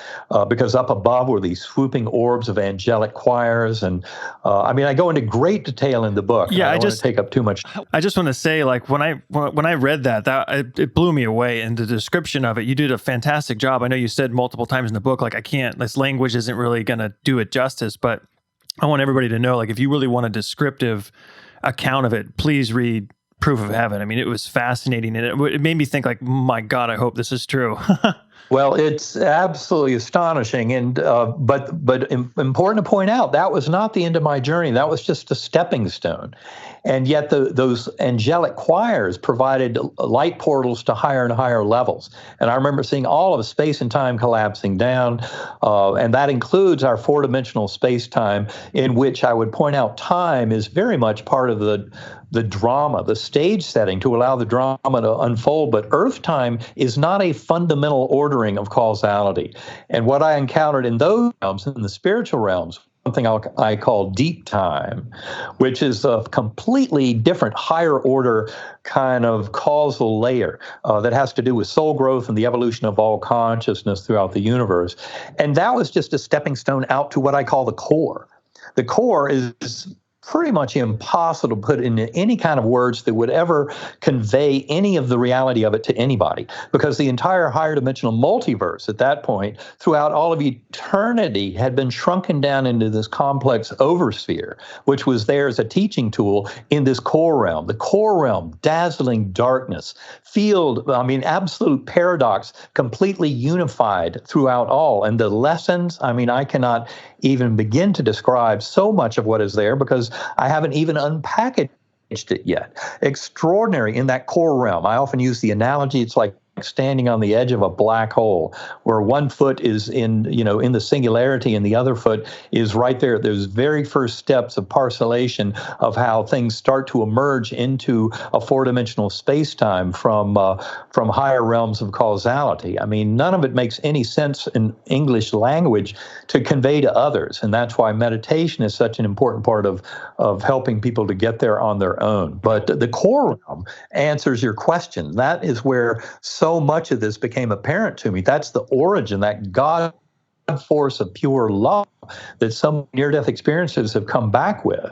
because up above were these swooping orbs of angelic choirs. And I go into great detail in the book. Yeah, I don't want to take up too much. I just want to say, like, when I read that it blew me away, and the description of it, you did a fantastic job. I know you said multiple times in the book, like, this language isn't really going to do it justice, but I want everybody to know, like, if you really want a descriptive account of it, please read Proof of Heaven. I mean, it was fascinating, and it made me think, like, my God, I hope this is true. Well, it's absolutely astonishing, and but important to point out, that was not the end of my journey. That was just a stepping stone. And yet those angelic choirs provided light portals to higher and higher levels. And I remember seeing all of space and time collapsing down, and that includes our four-dimensional space-time, in which I would point out time is very much part of the drama, the stage setting to allow the drama to unfold. But Earth time is not a fundamental ordering of causality. And what I encountered in those realms, in the spiritual realms, something I call deep time, which is a completely different, higher order kind of causal layer that has to do with soul growth and the evolution of all consciousness throughout the universe. And that was just a stepping stone out to what I call the core. The core is pretty much impossible to put into any kind of words that would ever convey any of the reality of it to anybody, because the entire higher dimensional multiverse at that point, throughout all of eternity, had been shrunken down into this complex oversphere, which was there as a teaching tool in this core realm. The core realm, dazzling darkness, absolute paradox, completely unified throughout all. And the lessons, I cannot even begin to describe so much of what is there because I haven't even unpackaged it yet. Extraordinary in that core realm. I often use the analogy, it's like standing on the edge of a black hole where one foot is in the singularity and the other foot is right there. Those very first steps of parcellation of how things start to emerge into a four-dimensional space-time from higher realms of causality. None of it makes any sense in English language to convey to others, and that's why meditation is such an important part of helping people to get there on their own. But the core realm answers your question. That is where so much of this became apparent to me. That's the origin, that God force of pure love that some near-death experiences have come back with.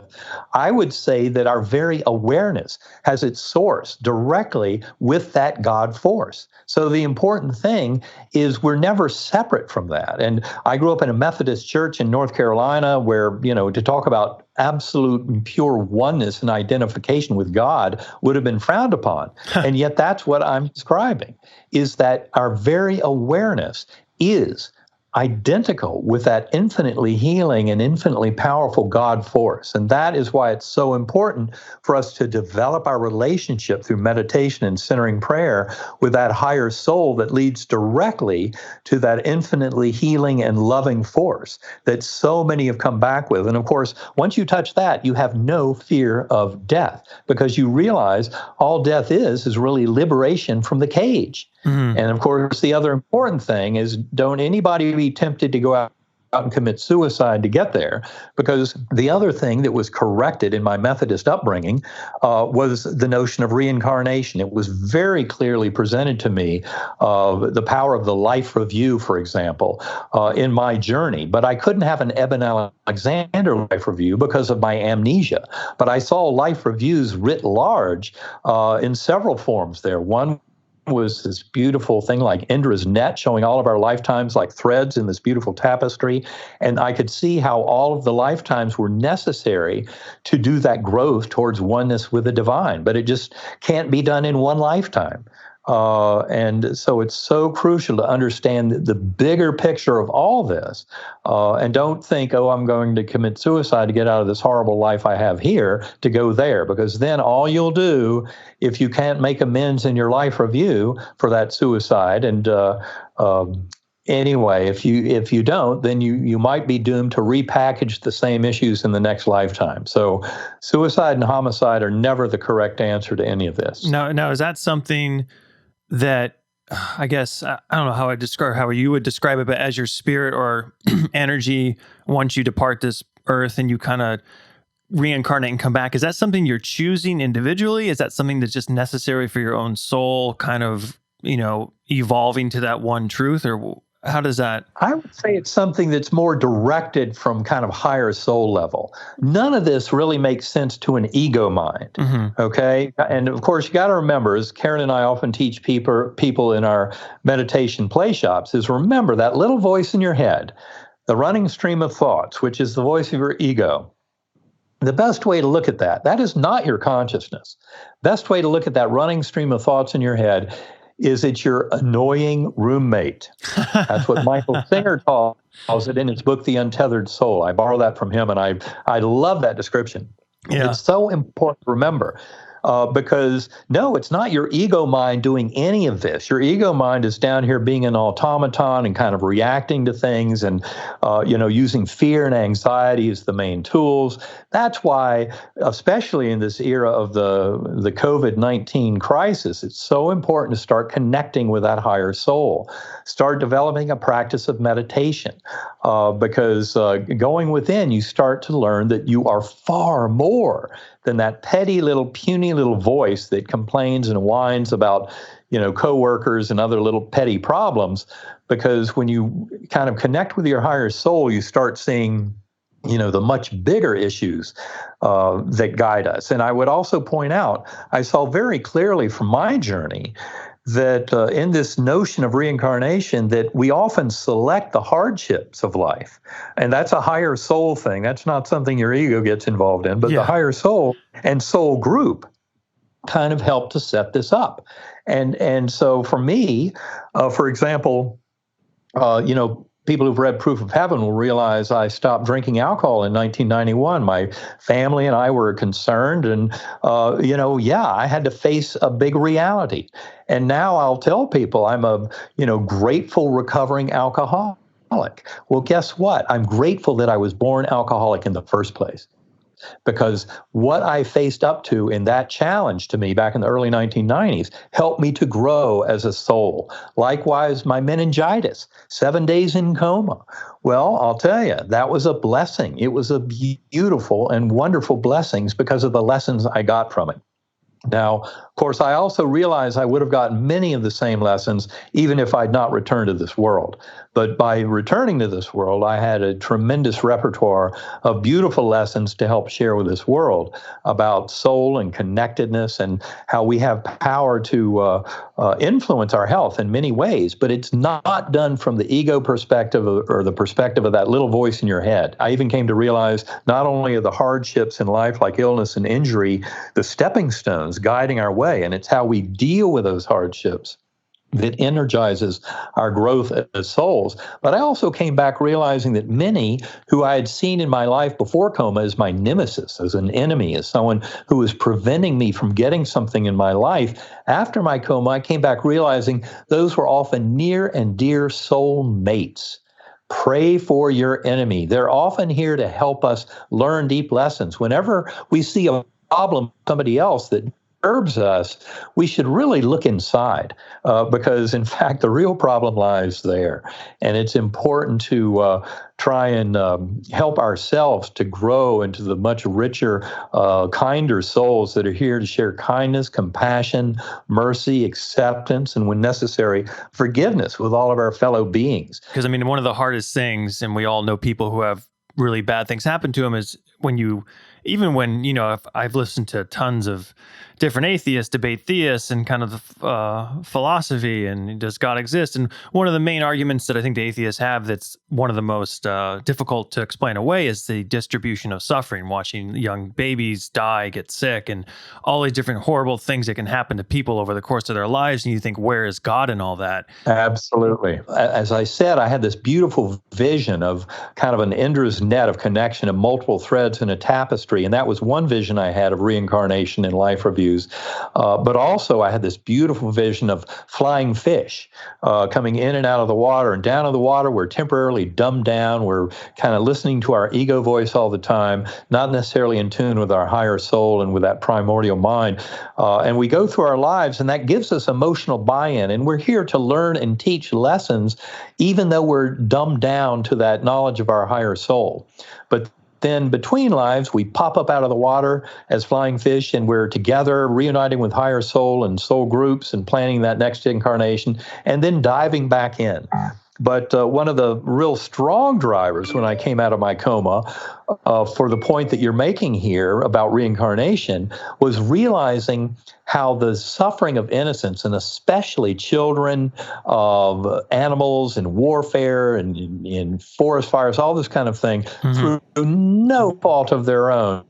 I would say that our very awareness has its source directly with that God force. So the important thing is we're never separate from that. And I grew up in a Methodist church in North Carolina where, to talk about absolute and pure oneness and identification with God would have been frowned upon. And yet that's what I'm describing, is that our very awareness is identical with that infinitely healing and infinitely powerful God force. And that is why it's so important for us to develop our relationship through meditation and centering prayer with that higher soul that leads directly to that infinitely healing and loving force that so many have come back with. And of course, once you touch that, you have no fear of death because you realize all death is really liberation from the cage. Mm-hmm. And of course, the other important thing is don't anybody be tempted to go out and commit suicide to get there, because the other thing that was corrected in my Methodist upbringing was the notion of reincarnation. It was very clearly presented to me, the power of the life review, for example, in my journey. But I couldn't have an Eben Alexander life review because of my amnesia. But I saw life reviews writ large in several forms there. One was this beautiful thing like Indra's net showing all of our lifetimes like threads in this beautiful tapestry. And I could see how all of the lifetimes were necessary to do that growth towards oneness with the divine. But it just can't be done in one lifetime. And so it's so crucial to understand the bigger picture of all this. And don't think, I'm going to commit suicide to get out of this horrible life I have here to go there. Because then all you'll do, if you can't make amends in your life review for that suicide, and anyway, if you don't, then you might be doomed to repackage the same issues in the next lifetime. So suicide and homicide are never the correct answer to any of this. Now, is that something that I guess, I don't know how you would describe it, but as your spirit or energy, once you depart this earth and you kind of reincarnate and come back, is that something you're choosing individually? Is that something that's just necessary for your own soul kind of, evolving to that one truth? Or how does that? I would say it's something that's more directed from kind of higher soul level. None of this really makes sense to an ego mind, okay? And of course, you got to remember, as Karen and I often teach people in our meditation play shops, is remember that little voice in your head, the running stream of thoughts, which is the voice of your ego. The best way to look at that is not your consciousness. Best way to look at that running stream of thoughts in your head is it's your annoying roommate. That's what Michael Singer calls it in his book, The Untethered Soul. I borrow that from him, and I love that description. Yeah. It's so important to remember. Because no, it's not your ego mind doing any of this. Your ego mind is down here being an automaton and kind of reacting to things and, using fear and anxiety as the main tools. That's why, especially in this era of the COVID-19 crisis, it's so important to start connecting with that higher soul. Start developing a practice of meditation, because going within, you start to learn that you are far more than that petty little, puny little voice that complains and whines about, coworkers and other little petty problems. Because when you kind of connect with your higher soul, you start seeing, the much bigger issues that guide us. And I would also point out, I saw very clearly from my journey that in this notion of reincarnation, that we often select the hardships of life. And that's a higher soul thing. That's not something your ego gets involved in, but the higher soul and soul group kind of help to set this up. And so for me, for example, people who've read Proof of Heaven will realize I stopped drinking alcohol in 1991. My family and I were concerned, and I had to face a big reality. And now I'll tell people I'm a grateful recovering alcoholic. Well, guess what? I'm grateful that I was born alcoholic in the first place. Because what I faced up to in that challenge to me back in the early 1990s helped me to grow as a soul. Likewise, my meningitis, 7 days in coma. Well, I'll tell you, that was a blessing. It was a beautiful and wonderful blessings because of the lessons I got from it. Now, of course, I also realized I would have gotten many of the same lessons even if I'd not returned to this world. But by returning to this world, I had a tremendous repertoire of beautiful lessons to help share with this world about soul and connectedness and how we have power to influence our health in many ways. But it's not done from the ego perspective or the perspective of that little voice in your head. I even came to realize not only are the hardships in life like illness and injury the stepping stones guiding our way, and it's how we deal with those hardships that energizes our growth as souls. But I also came back realizing that many who I had seen in my life before coma as my nemesis, as an enemy, as someone who was preventing me from getting something in my life, after my coma, I came back realizing those were often near and dear soul mates. Pray for your enemy. They're often here to help us learn deep lessons. Whenever we see a problem with somebody else that disturbs us, we should really look inside because, in fact, the real problem lies there. And it's important to try and help ourselves to grow into the much richer, kinder souls that are here to share kindness, compassion, mercy, acceptance, and when necessary, forgiveness with all of our fellow beings. Because, I mean, one of the hardest things, and we all know people who have really bad things happen to them, is even when, if I've listened to tons of different atheists debate theists and kind of the philosophy and does God exist? And one of the main arguments that I think the atheists have that's one of the most difficult to explain away is the distribution of suffering, watching young babies die, get sick, and all these different horrible things that can happen to people over the course of their lives. And you think, where is God in all that? Absolutely. As I said, I had this beautiful vision of kind of an Ender's net of connection and multiple threads in a tapestry. And that was one vision I had of reincarnation in life reviews. But also I had this beautiful vision of flying fish coming in and out of the water and down in the water. We're temporarily dumbed down. We're kind of listening to our ego voice all the time, not necessarily in tune with our higher soul and with that primordial mind. And we go through our lives, and that gives us emotional buy-in. And we're here to learn and teach lessons, even though we're dumbed down to that knowledge of our higher soul. But then between lives, we pop up out of the water as flying fish, and we're together reuniting with higher soul and soul groups and planning that next incarnation, and then diving back in. But one of the real strong drivers when I came out of my coma, for the point that you're making here about reincarnation, was realizing how the suffering of innocence, and especially children, of animals and warfare and in forest fires, all this kind of thing, through no fault of their own,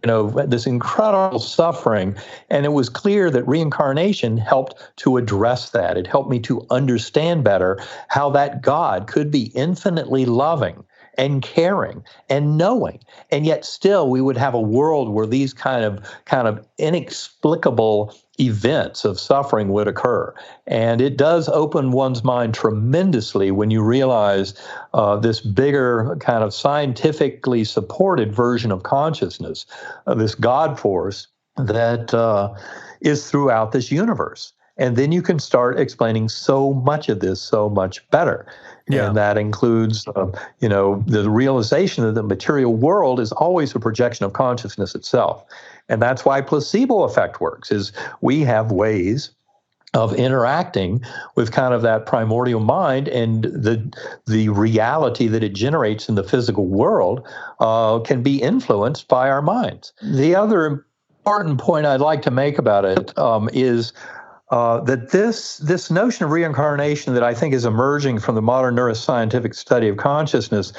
this incredible suffering. And it was clear that reincarnation helped to address that. It helped me to understand better how that God could be infinitely loving and caring and knowing, and yet still we would have a world where these kind of inexplicable events of suffering would occur. And it does open one's mind tremendously when you realize this bigger kind of scientifically supported version of consciousness, this God force that is throughout this universe. And then you can start explaining so much of this so much better. Yeah. And that includes, the realization that the material world is always a projection of consciousness itself. And that's why placebo effect works, is we have ways of interacting with kind of that primordial mind, and the reality that it generates in the physical world can be influenced by our minds. The other important point I'd like to make about it is that this notion of reincarnation that I think is emerging from the modern neuroscientific study of consciousness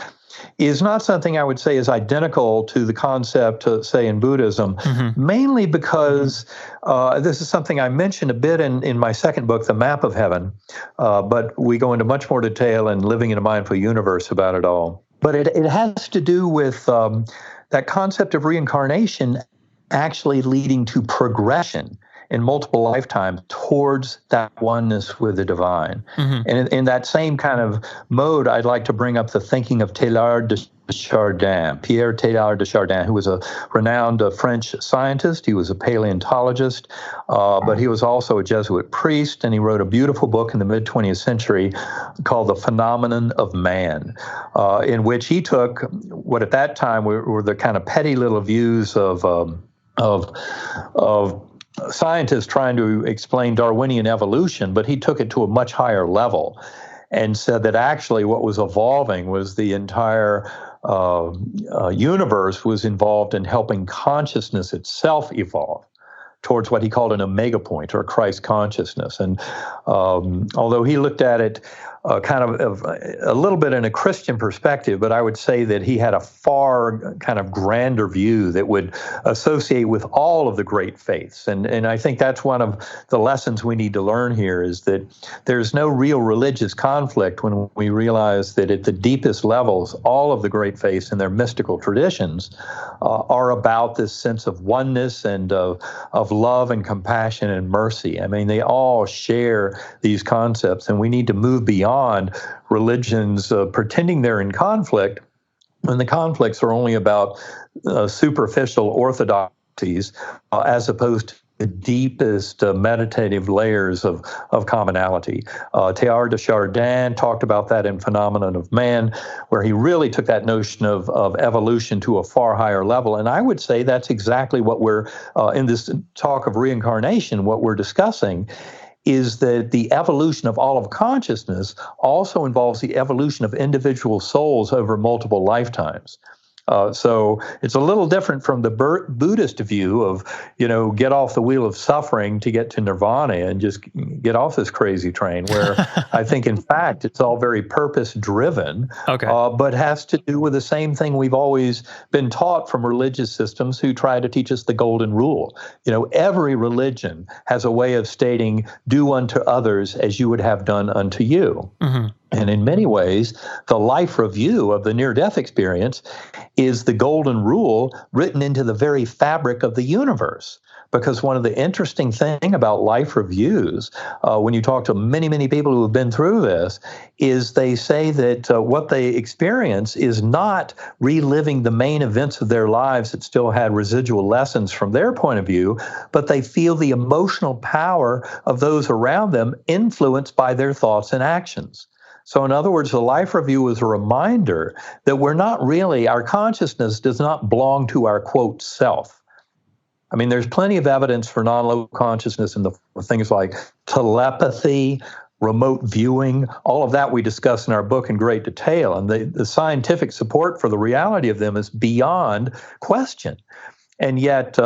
is not something I would say is identical to the concept, say, in Buddhism, mainly because this is something I mentioned a bit in my second book, The Map of Heaven, but we go into much more detail in Living in a Mindful Universe about it all. But it has to do with that concept of reincarnation actually leading to progression in multiple lifetimes towards that oneness with the divine. And in that same kind of mode, I'd like to bring up the thinking of Teilhard de Chardin, Pierre Teilhard de Chardin, who was a renowned French scientist. He was a paleontologist, but he was also a Jesuit priest, and he wrote a beautiful book in the mid-20th century called The Phenomenon of Man, in which he took what at that time were the kind of petty little views of scientists trying to explain Darwinian evolution, but he took it to a much higher level and said that actually what was evolving was the entire universe was involved in helping consciousness itself evolve towards what he called an omega point, or Christ consciousness. And although he looked at it kind of a little bit in a Christian perspective, but I would say that he had a far kind of grander view that would associate with all of the great faiths. And I think that's one of the lessons we need to learn here, is that there's no real religious conflict when we realize that at the deepest levels, all of the great faiths and their mystical traditions are about this sense of oneness and of love and compassion and mercy. I mean, they all share these concepts, and we need to move beyond religions pretending they're in conflict when the conflicts are only about superficial orthodoxies as opposed to the deepest meditative layers of commonality. Teilhard de Chardin talked about that in Phenomenon of Man, where he really took that notion of evolution to a far higher level. And I would say that's exactly what we're, in this talk of reincarnation, what we're discussing is that the evolution of all of consciousness also involves the evolution of individual souls over multiple lifetimes. So it's a little different from the Buddhist view of, get off the wheel of suffering to get to nirvana and just get off this crazy train, where I think, in fact, it's all very purpose-driven, but has to do with the same thing we've always been taught from religious systems who try to teach us the golden rule. Every religion has a way of stating, do unto others as you would have done unto you. And in many ways, the life review of the near-death experience is the golden rule written into the very fabric of the universe. Because one of the interesting things about life reviews, when you talk to many, many people who have been through this, is they say that what they experience is not reliving the main events of their lives that still had residual lessons from their point of view, but they feel the emotional power of those around them influenced by their thoughts and actions. So in other words, the life review is a reminder that we're not really, our consciousness does not belong to our, quote, self. I mean, there's plenty of evidence for non-local consciousness in the things like telepathy, remote viewing, all of that we discuss in our book in great detail. And the scientific support for the reality of them is beyond question. And yet,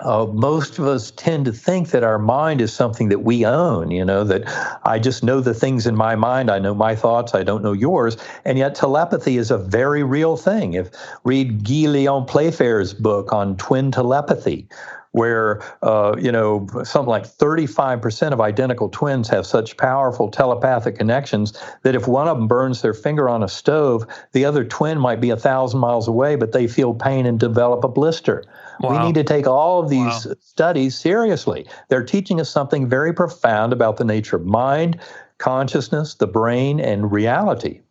most of us tend to think that our mind is something that we own, that I just know the things in my mind. I know my thoughts. I don't know yours. And yet telepathy is a very real thing. Read Guy Leon Playfair's book on twin telepathy, where, something like 35% of identical twins have such powerful telepathic connections that if one of them burns their finger on a stove, the other twin might be 1,000 miles away, but they feel pain and develop a blister. Wow. We need to take all of these studies seriously. They're teaching us something very profound about the nature of mind, consciousness, the brain, and reality.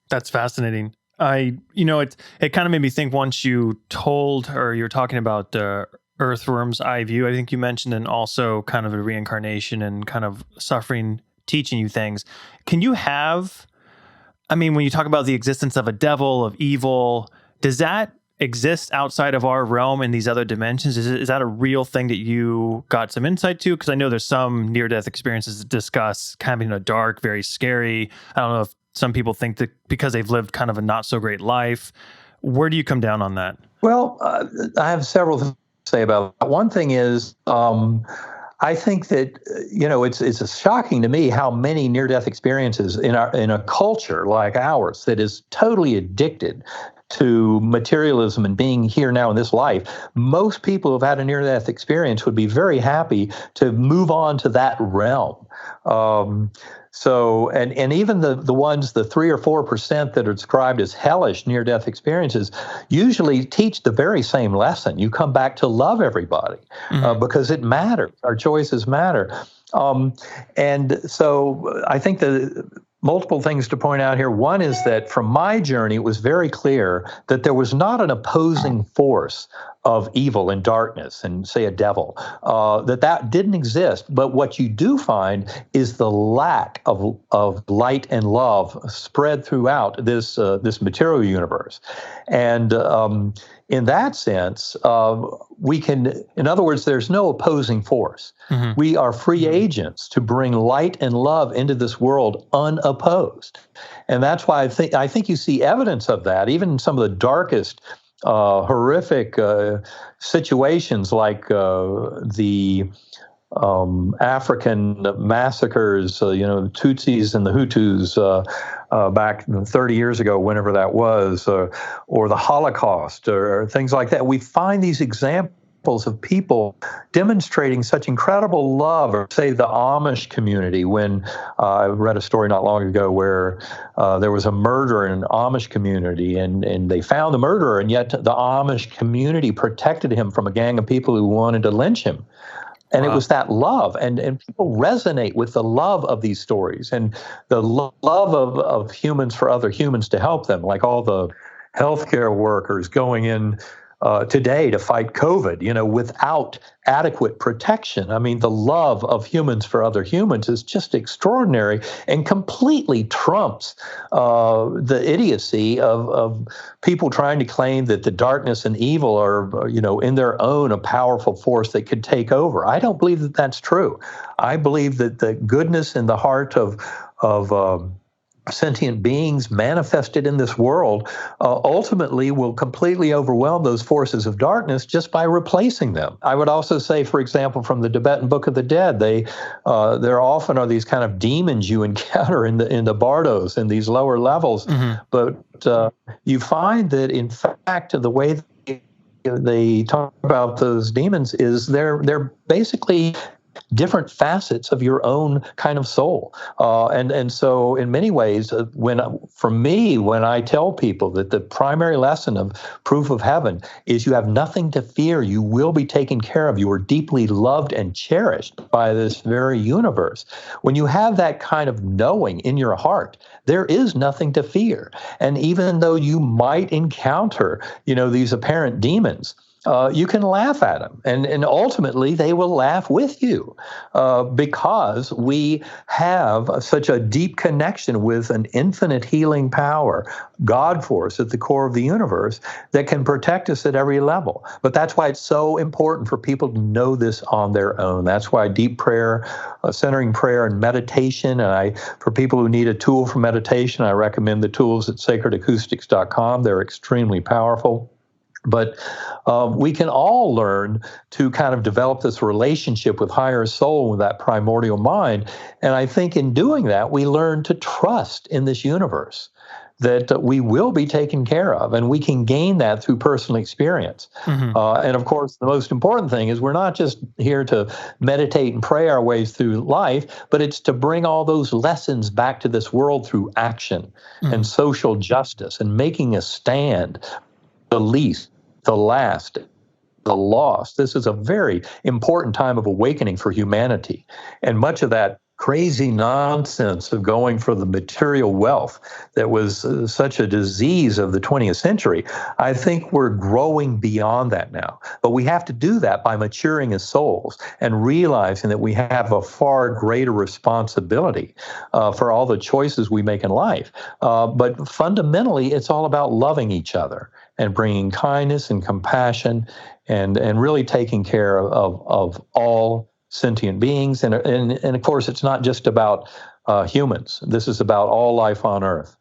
That's fascinating. It kind of made me think once you were talking about Earthworm's eye view, I think you mentioned, and also kind of a reincarnation and kind of suffering teaching you things. Can you when you talk about the existence of a devil, of evil, does that exists outside of our realm in these other dimensions? Is that a real thing that you got some insight to? Because I know there's some near-death experiences that discuss kind of, dark, very scary. I don't know if some people think that because they've lived kind of a not so great life. Where do you come down on that? Well, I have several things to say about that. One thing is, I think that, it's shocking to me how many near-death experiences in a culture like ours that is totally addicted to materialism and being here now in this life. Most people who've had a near-death experience would be very happy to move on to that realm. So, and even the ones, the 3 or 4% that are described as hellish near-death experiences, usually teach the very same lesson. You come back to love everybody because it matters. Our choices matter. And so I think the multiple things to point out here. One is that from my journey, it was very clear that there was not an opposing force of evil and darkness and, say, a devil, that didn't exist. But what you do find is the lack of light and love spread throughout this material universe. And in that sense, we can, in other words, there's no opposing force. Mm-hmm. We are free agents to bring light and love into this world unopposed. And that's why I think you see evidence of that, even in some of the darkest, horrific situations like the African massacres, the Tutsis and the Hutus back 30 years ago, whenever that was, or the Holocaust, or things like that. We find these examples of people demonstrating such incredible love, or say the Amish community, when I read a story not long ago where there was a murder in an Amish community, and they found the murderer, and yet the Amish community protected him from a gang of people who wanted to lynch him. And It was that love, and people resonate with the love of these stories and the love of humans for other humans to help them, like all the healthcare workers going in today to fight COVID, without adequate protection. I mean, the love of humans for other humans is just extraordinary and completely trumps the idiocy of people trying to claim that the darkness and evil are, in their own a powerful force that could take over. I don't believe that that's true. I believe that the goodness in the heart of sentient beings manifested in this world ultimately will completely overwhelm those forces of darkness just by replacing them. I would also say, for example, from the Tibetan Book of the Dead, there often are these kind of demons you encounter in the bardos in these lower levels, but you find that in fact the way they talk about those demons is they're basically different facets of your own kind of soul. And so in many ways, when I tell people that the primary lesson of Proof of Heaven is you have nothing to fear, you will be taken care of, you are deeply loved and cherished by this very universe. When you have that kind of knowing in your heart, there is nothing to fear. And even though you might encounter, these apparent demons, you can laugh at them, and ultimately they will laugh with you because we have such a deep connection with an infinite healing power, God force at the core of the universe that can protect us at every level. But that's why it's so important for people to know this on their own. That's why deep prayer, centering prayer and meditation, and for people who need a tool for meditation, I recommend the tools at sacredacoustics.com. They're extremely powerful. But we can all learn to kind of develop this relationship with higher soul, with that primordial mind. And I think in doing that, we learn to trust in this universe, that we will be taken care of. And we can gain that through personal experience. Mm-hmm. And of course, the most important thing is we're not just here to meditate and pray our ways through life, but it's to bring all those lessons back to this world through action and social justice and making a stand, the least, the last, the lost. This is a very important time of awakening for humanity. And much of that crazy nonsense of going for the material wealth that was such a disease of the 20th century. I think we're growing beyond that now. But we have to do that by maturing as souls and realizing that we have a far greater responsibility for all the choices we make in life. But fundamentally, it's all about loving each other and bringing kindness and compassion and really taking care of all sentient beings. And of course, it's not just about humans. This is about all life on Earth.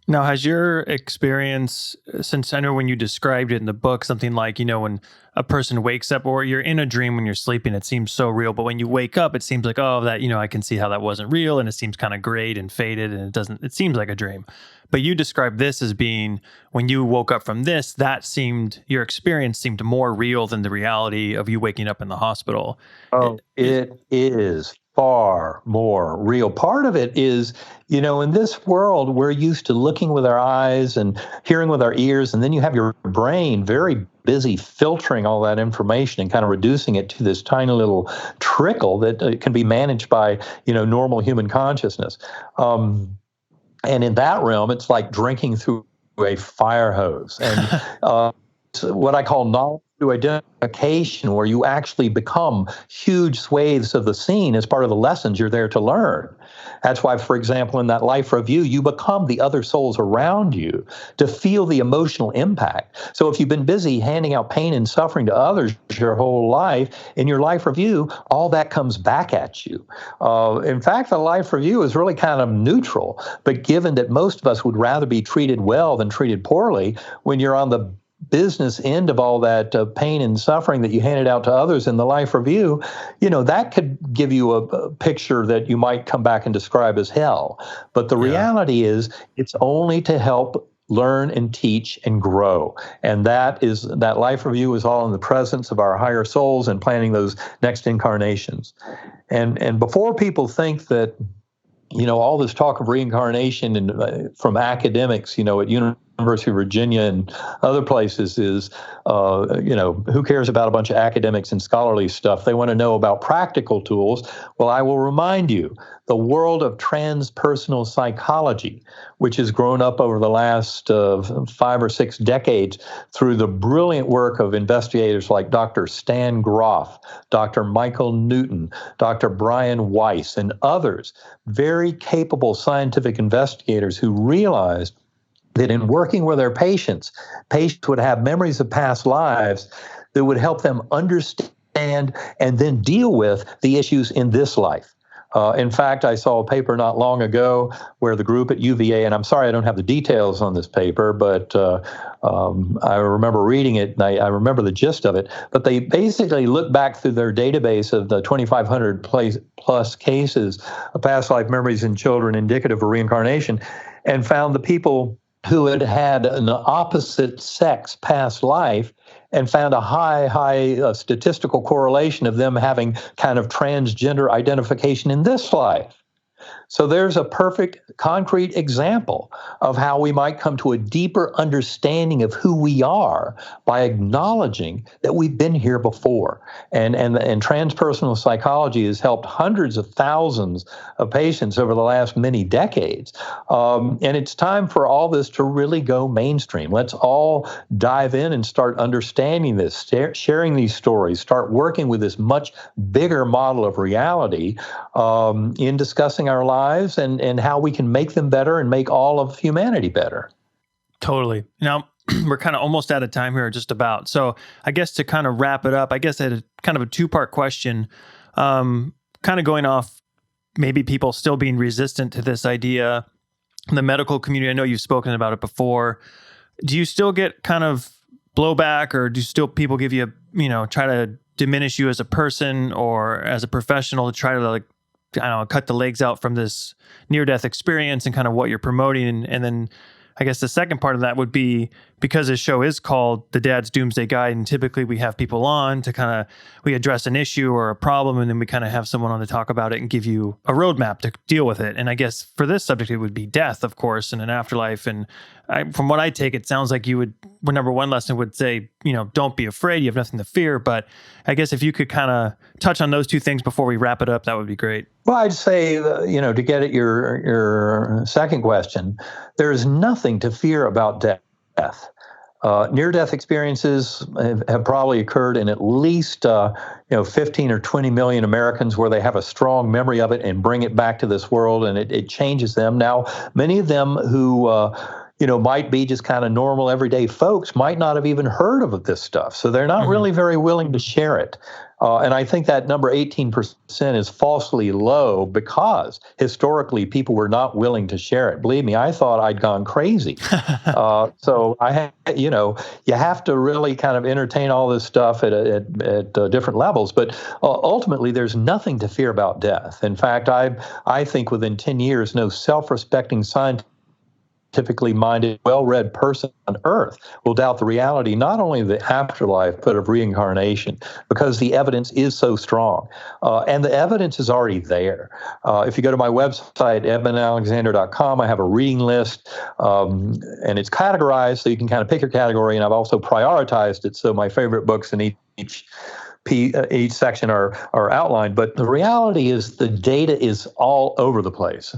Now, has your experience, since I know when you described it in the book, something like, when a person wakes up or you're in a dream when you're sleeping, it seems so real. But when you wake up, it seems like, oh, that, I can see how that wasn't real. And it seems kind of grayed and faded and it seems like a dream. But you described this as being, when you woke up from this, your experience seemed more real than the reality of you waking up in the hospital. Oh, it is far more real. Part of it is, in this world, we're used to looking with our eyes and hearing with our ears, and then you have your brain very busy filtering all that information and kind of reducing it to this tiny little trickle that can be managed by, normal human consciousness. And in that realm, it's like drinking through a fire hose. And what I call knowledge through identification, where you actually become huge swathes of the scene as part of the lessons you're there to learn. That's why, for example, in that life review, you become the other souls around you to feel the emotional impact. So if you've been busy handing out pain and suffering to others your whole life, in your life review, all that comes back at you. In fact, the life review is really kind of neutral, but given that most of us would rather be treated well than treated poorly, when you're on the business end of all that pain and suffering that you handed out to others in the life review, that could give you a picture that you might come back and describe as hell. But the reality is, it's only to help learn and teach and grow. And that life review is all in the presence of our higher souls and planning those next incarnations. And before people think that, all this talk of reincarnation and from academics, at University of Virginia and other places is, who cares about a bunch of academics and scholarly stuff? They want to know about practical tools. Well, I will remind you, the world of transpersonal psychology, which has grown up over the last 5 or 6 decades through the brilliant work of investigators like Dr. Stan Groff, Dr. Michael Newton, Dr. Brian Weiss, and others, very capable scientific investigators who realized that in working with their patients would have memories of past lives that would help them understand and then deal with the issues in this life. In fact, I saw a paper not long ago where the group at UVA, and I'm sorry I don't have the details on this paper, but I remember reading it and I remember the gist of it. But they basically looked back through their database of the 2,500 plus cases of past life memories in children indicative of reincarnation and found the people who had had an opposite sex past life and found a high statistical correlation of them having kind of transgender identification in this life. So there's a perfect concrete example of how we might come to a deeper understanding of who we are by acknowledging that we've been here before. And transpersonal psychology has helped hundreds of thousands of patients over the last many decades. And it's time for all this to really go mainstream. Let's all dive in and start understanding this, sharing these stories, start working with this much bigger model of reality in discussing our lives and how we can make them better and make all of humanity better. Totally. Now, we're kind of almost out of time here, just about. So I guess to kind of wrap it up, I guess I had kind of a 2-part question, kind of going off maybe people still being resistant to this idea in the medical community. I know you've spoken about it before. Do you still get kind of blowback, or do still people give you, try to diminish you as a person or as a professional to try to cut the legs out from this near-death experience and kind of what you're promoting? And then I guess the second part of that would be, because this show is called The Dad's Doomsday Guide, and typically we have people on to we address an issue or a problem, and then we kind of have someone on to talk about it and give you a roadmap to deal with it. And I guess for this subject, it would be death, of course, and an afterlife. And from what I take, it sounds like you would number one lesson would say, don't be afraid. You have nothing to fear. But I guess if you could kind of touch on those two things before we wrap it up, that would be great. Well, I'd say, to get at your second question, there's nothing to fear about death. Near-death experiences have probably occurred in at least 15 or 20 million Americans where they have a strong memory of it and bring it back to this world, and it changes them. Now, many of them who might be just kind of normal everyday folks might not have even heard of this stuff, so they're not really very willing to share it. And I think that number 18% is falsely low because historically people were not willing to share it. Believe me, I thought I'd gone crazy. So you have to really kind of entertain all this stuff at different levels. But ultimately, there's nothing to fear about death. In fact, I think within 10 years, no self-respecting scientist, typically minded, well-read person on Earth will doubt the reality not only of the afterlife, but of reincarnation, because the evidence is so strong. And the evidence is already there. If you go to my website, ebenalexander.com, I have a reading list, and it's categorized so you can kind of pick your category, and I've also prioritized it so my favorite books in each section are outlined. But the reality is the data is all over the place.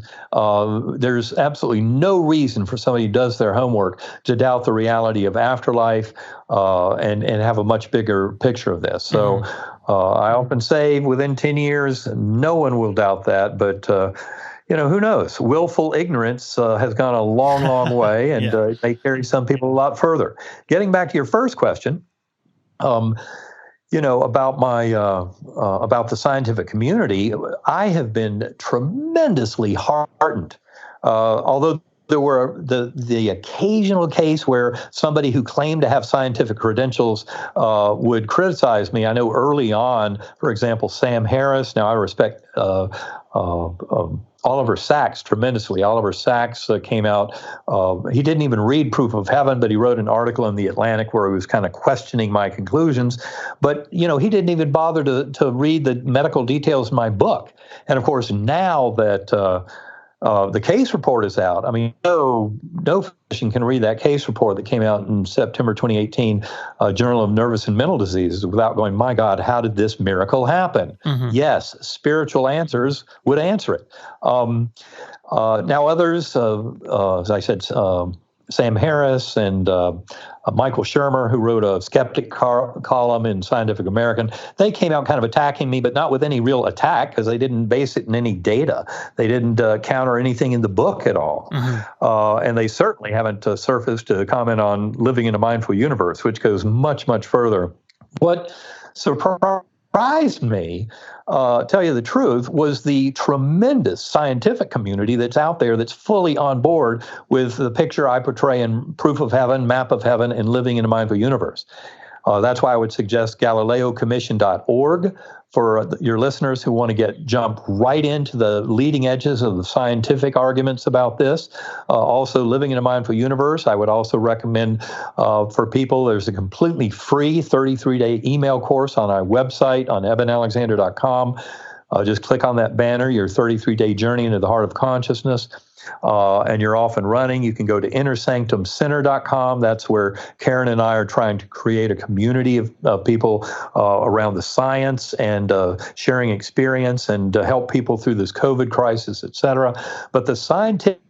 There's absolutely no reason for somebody who does their homework to doubt the reality of afterlife and have a much bigger picture of this. So I often say within 10 years, no one will doubt that. But who knows? Willful ignorance has gone a long, long way, and it may carry some people a lot further. Getting back to your first question, about about the scientific community, I have been tremendously heartened. Although there were the occasional case where somebody who claimed to have scientific credentials would criticize me. I know early on, for example, Sam Harris. Now I respect Oliver Sacks tremendously. Oliver Sacks came out. He didn't even read Proof of Heaven, but he wrote an article in The Atlantic where he was kind of questioning my conclusions. But, he didn't even bother to read the medical details in my book. And, of course, now that the case report is out, I mean, no physician can read that case report that came out in September 2018, Journal of Nervous and Mental Diseases, without going, my God, how did this miracle happen? Yes, spiritual answers would answer it. Now others, as I said, Sam Harris and Michael Shermer, who wrote a skeptic column in Scientific American, they came out kind of attacking me, but not with any real attack because they didn't base it in any data. They didn't counter anything in the book at all. And they certainly haven't surfaced to comment on living in a mindful universe, which goes much, much further. What surprised me, tell you the truth, was the tremendous scientific community that's out there that's fully on board with the picture I portray in Proof of Heaven, Map of Heaven, and Living in a Mindful Universe. That's why I would suggest GalileoCommission.org for your listeners who want to jump right into the leading edges of the scientific arguments about this. Also, Living in a Mindful Universe, I would also recommend for people, there's a completely free 33-day email course on our website on ebenalexander.com. Just click on that banner, your 33-day journey into the heart of consciousness, and you're off and running. You can go to innersanctumcenter.com. That's where Karen and I are trying to create a community of people around the science and sharing experience and help people through this COVID crisis, et cetera. But the scientific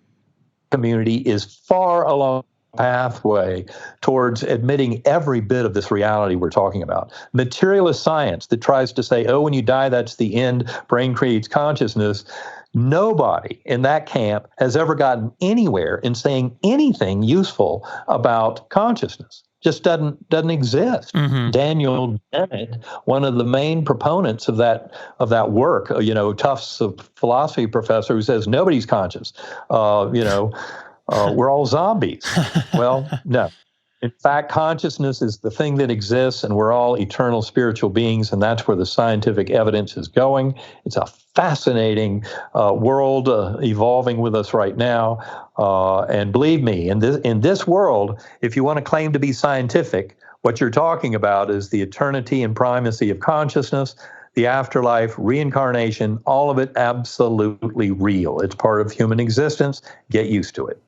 community is far along pathway towards admitting every bit of this reality we're talking about. Materialist science that tries to say, when you die, that's the end, brain creates consciousness. Nobody in that camp has ever gotten anywhere in saying anything useful about consciousness. Just doesn't exist. Daniel Dennett, one of the main proponents of that work, Tufts philosophy professor who says nobody's conscious. We're all zombies. Well, no. In fact, consciousness is the thing that exists, and we're all eternal spiritual beings, and that's where the scientific evidence is going. It's a fascinating world evolving with us right now. And believe me, in this world, if you want to claim to be scientific, what you're talking about is the eternity and primacy of consciousness, the afterlife, reincarnation, all of it absolutely real. It's part of human existence. Get used to it.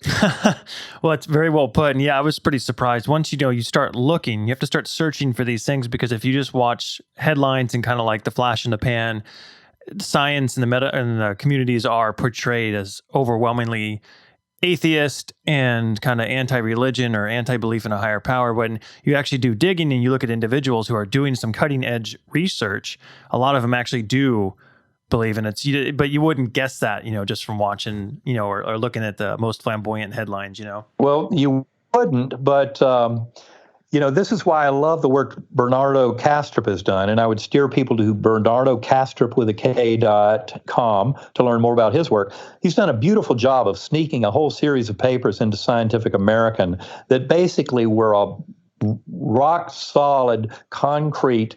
Well, it's very well put. And yeah, I was pretty surprised. Once you start looking, you have to start searching for these things, because if you just watch headlines and kind of like the flash in the pan, science and the communities are portrayed as overwhelmingly atheist and kind of anti-religion or anti-belief in a higher power. When you actually do digging and you look at individuals who are doing some cutting edge research, a lot of them actually do believe in it. But you wouldn't guess that, just from watching, or looking at the most flamboyant headlines, Well, you wouldn't, but this is why I love the work Bernardo Kastrup has done, and I would steer people to bernardokastrup.com to learn more about his work. He's done a beautiful job of sneaking a whole series of papers into Scientific American that basically were a rock solid, concrete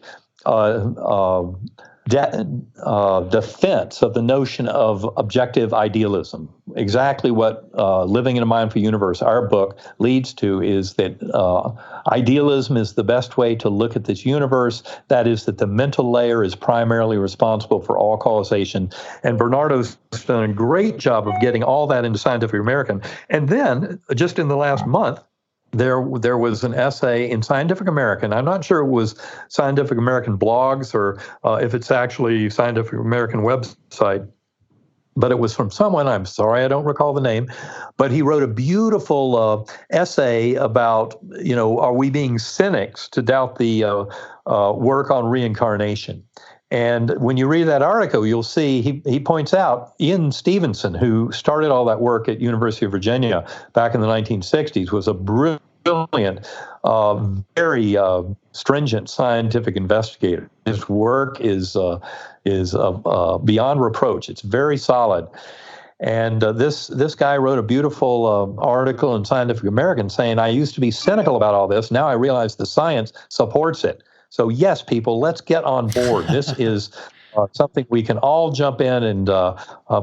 defense of the notion of objective idealism. Exactly what Living in a Mindful Universe, our book, leads to, is that idealism is the best way to look at this universe. That is, that the mental layer is primarily responsible for all causation. And Bernardo's done a great job of getting all that into Scientific American. And then, just in the last month, there was an essay in Scientific American. I'm not sure it was Scientific American blogs or if it's actually Scientific American website, but it was from someone, I'm sorry, I don't recall the name, but he wrote a beautiful essay about, are we being cynics to doubt the work on reincarnation? And when you read that article, you'll see he points out Ian Stevenson, who started all that work at University of Virginia back in the 1960s, was a brilliant, very stringent scientific investigator. His work is beyond reproach. It's very solid. And this guy wrote a beautiful article in Scientific American saying, I used to be cynical about all this. Now I realize the science supports it. So yes, people, let's get on board. This is something we can all jump in, and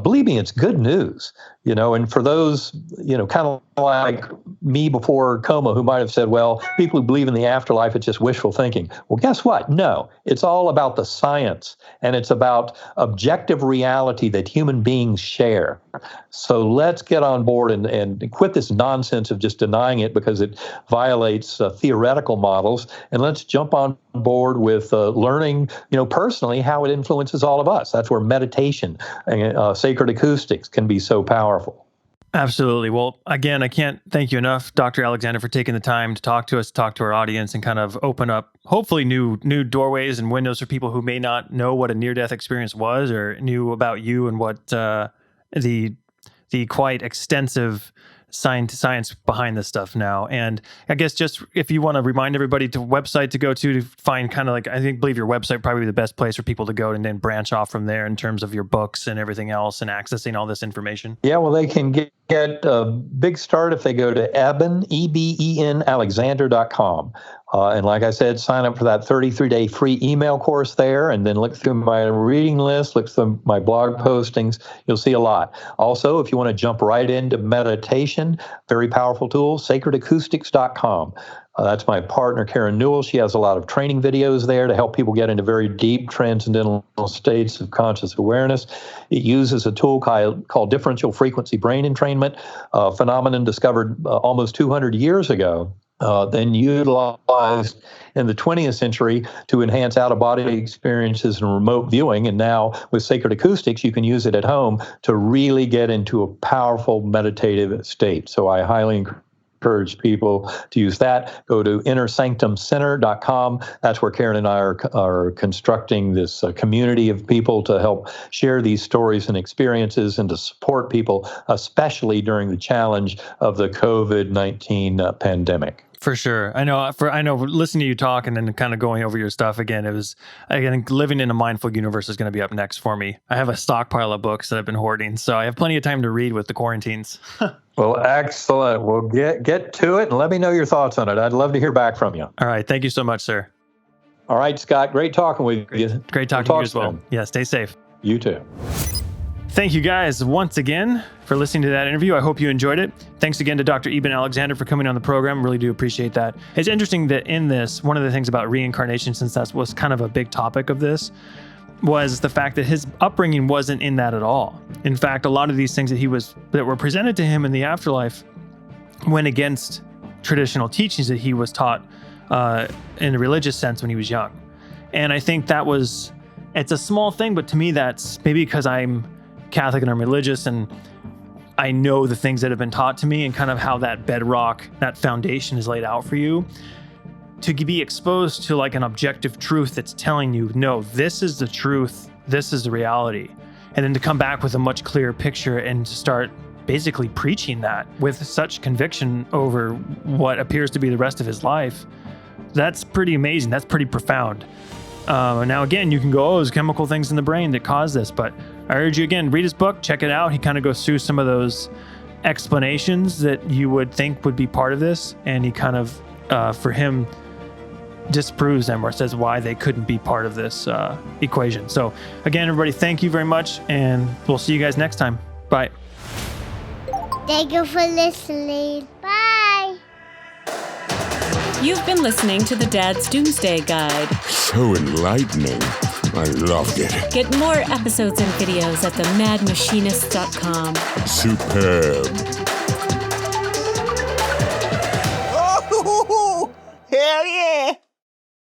believe me, it's good news. And for those, kind of like me before coma, who might have said, well, people who believe in the afterlife, it's just wishful thinking. Well, guess what? No, it's all about the science, and it's about objective reality that human beings share. So let's get on board and quit this nonsense of just denying it because it violates theoretical models, and let's jump on board with learning, personally how it influences all of us. That's where meditation and sacred acoustics can be so powerful. Absolutely. Well, again, I can't thank you enough, Dr. Alexander, for taking the time to talk to us, talk to our audience, and kind of open up, hopefully, new doorways and windows for people who may not know what a near-death experience was or knew about you and what the quite extensive science behind this stuff now. And I guess just if you want to remind everybody to website to go to find kind of like, believe your website probably the best place for people to go and then branch off from there in terms of your books and everything else and accessing all this information. Yeah, well, they can get a big start if they go to Eben, EBEN, Alexander.com. And like I said, sign up for that 33-day free email course there, and then look through my reading list, look through my blog postings. You'll see a lot. Also, if you want to jump right into meditation, very powerful tool, sacredacoustics.com. That's my partner, Karen Newell. She has a lot of training videos there to help people get into very deep transcendental states of conscious awareness. It uses a tool called differential frequency brain entrainment, a phenomenon discovered almost 200 years ago. Then utilized in the 20th century to enhance out-of-body experiences and remote viewing. And now with Sacred Acoustics, you can use it at home to really get into a powerful meditative state. So I highly encourage people to use that. Go to innersanctumcenter.com. That's where Karen and I are constructing this community of people to help share these stories and experiences and to support people, especially during the challenge of the COVID-19 pandemic. For sure. I know listening to you talk and then kind of going over your stuff again, living in a mindful universe is going to be up next for me. I have a stockpile of books that I've been hoarding, so I have plenty of time to read with the quarantines. Well, excellent. Well, get to it and let me know your thoughts on it. I'd love to hear back from you. All right. Thank you so much, sir. All right, Scott. Great talking with you. Great talking to you as well. Yeah, stay safe. You too. Thank you guys once again for listening to that interview. I hope you enjoyed it. Thanks again to Dr. Eben Alexander for coming on the program. Really do appreciate that. It's interesting that in this, one of the things about reincarnation, since that was kind of a big topic of this, was the fact that his upbringing wasn't in that at all. In fact, a lot of these things that were presented to him in the afterlife went against traditional teachings that he was taught in a religious sense when he was young. And I think it's a small thing, but to me, that's maybe because I'm Catholic and I'm religious and I know the things that have been taught to me and kind of how that bedrock, that foundation is laid out for you. To be exposed to like an objective truth that's telling you, no, this is the truth, this is the reality. And then to come back with a much clearer picture and to start basically preaching that with such conviction over what appears to be the rest of his life, that's pretty amazing. That's pretty profound. Now, again, you can go, there's chemical things in the brain that cause this, but I urge you again, read his book, check it out. He kind of goes through some of those explanations that you would think would be part of this. And he kind of, for him, disproves them or says why they couldn't be part of this equation. So again, everybody, thank you very much. And we'll see you guys next time. Bye. Thank you for listening. Bye. You've been listening to the Dad's Doomsday Guide. So enlightening. I loved it. Get more episodes and videos at themadmachinists.com. Superb.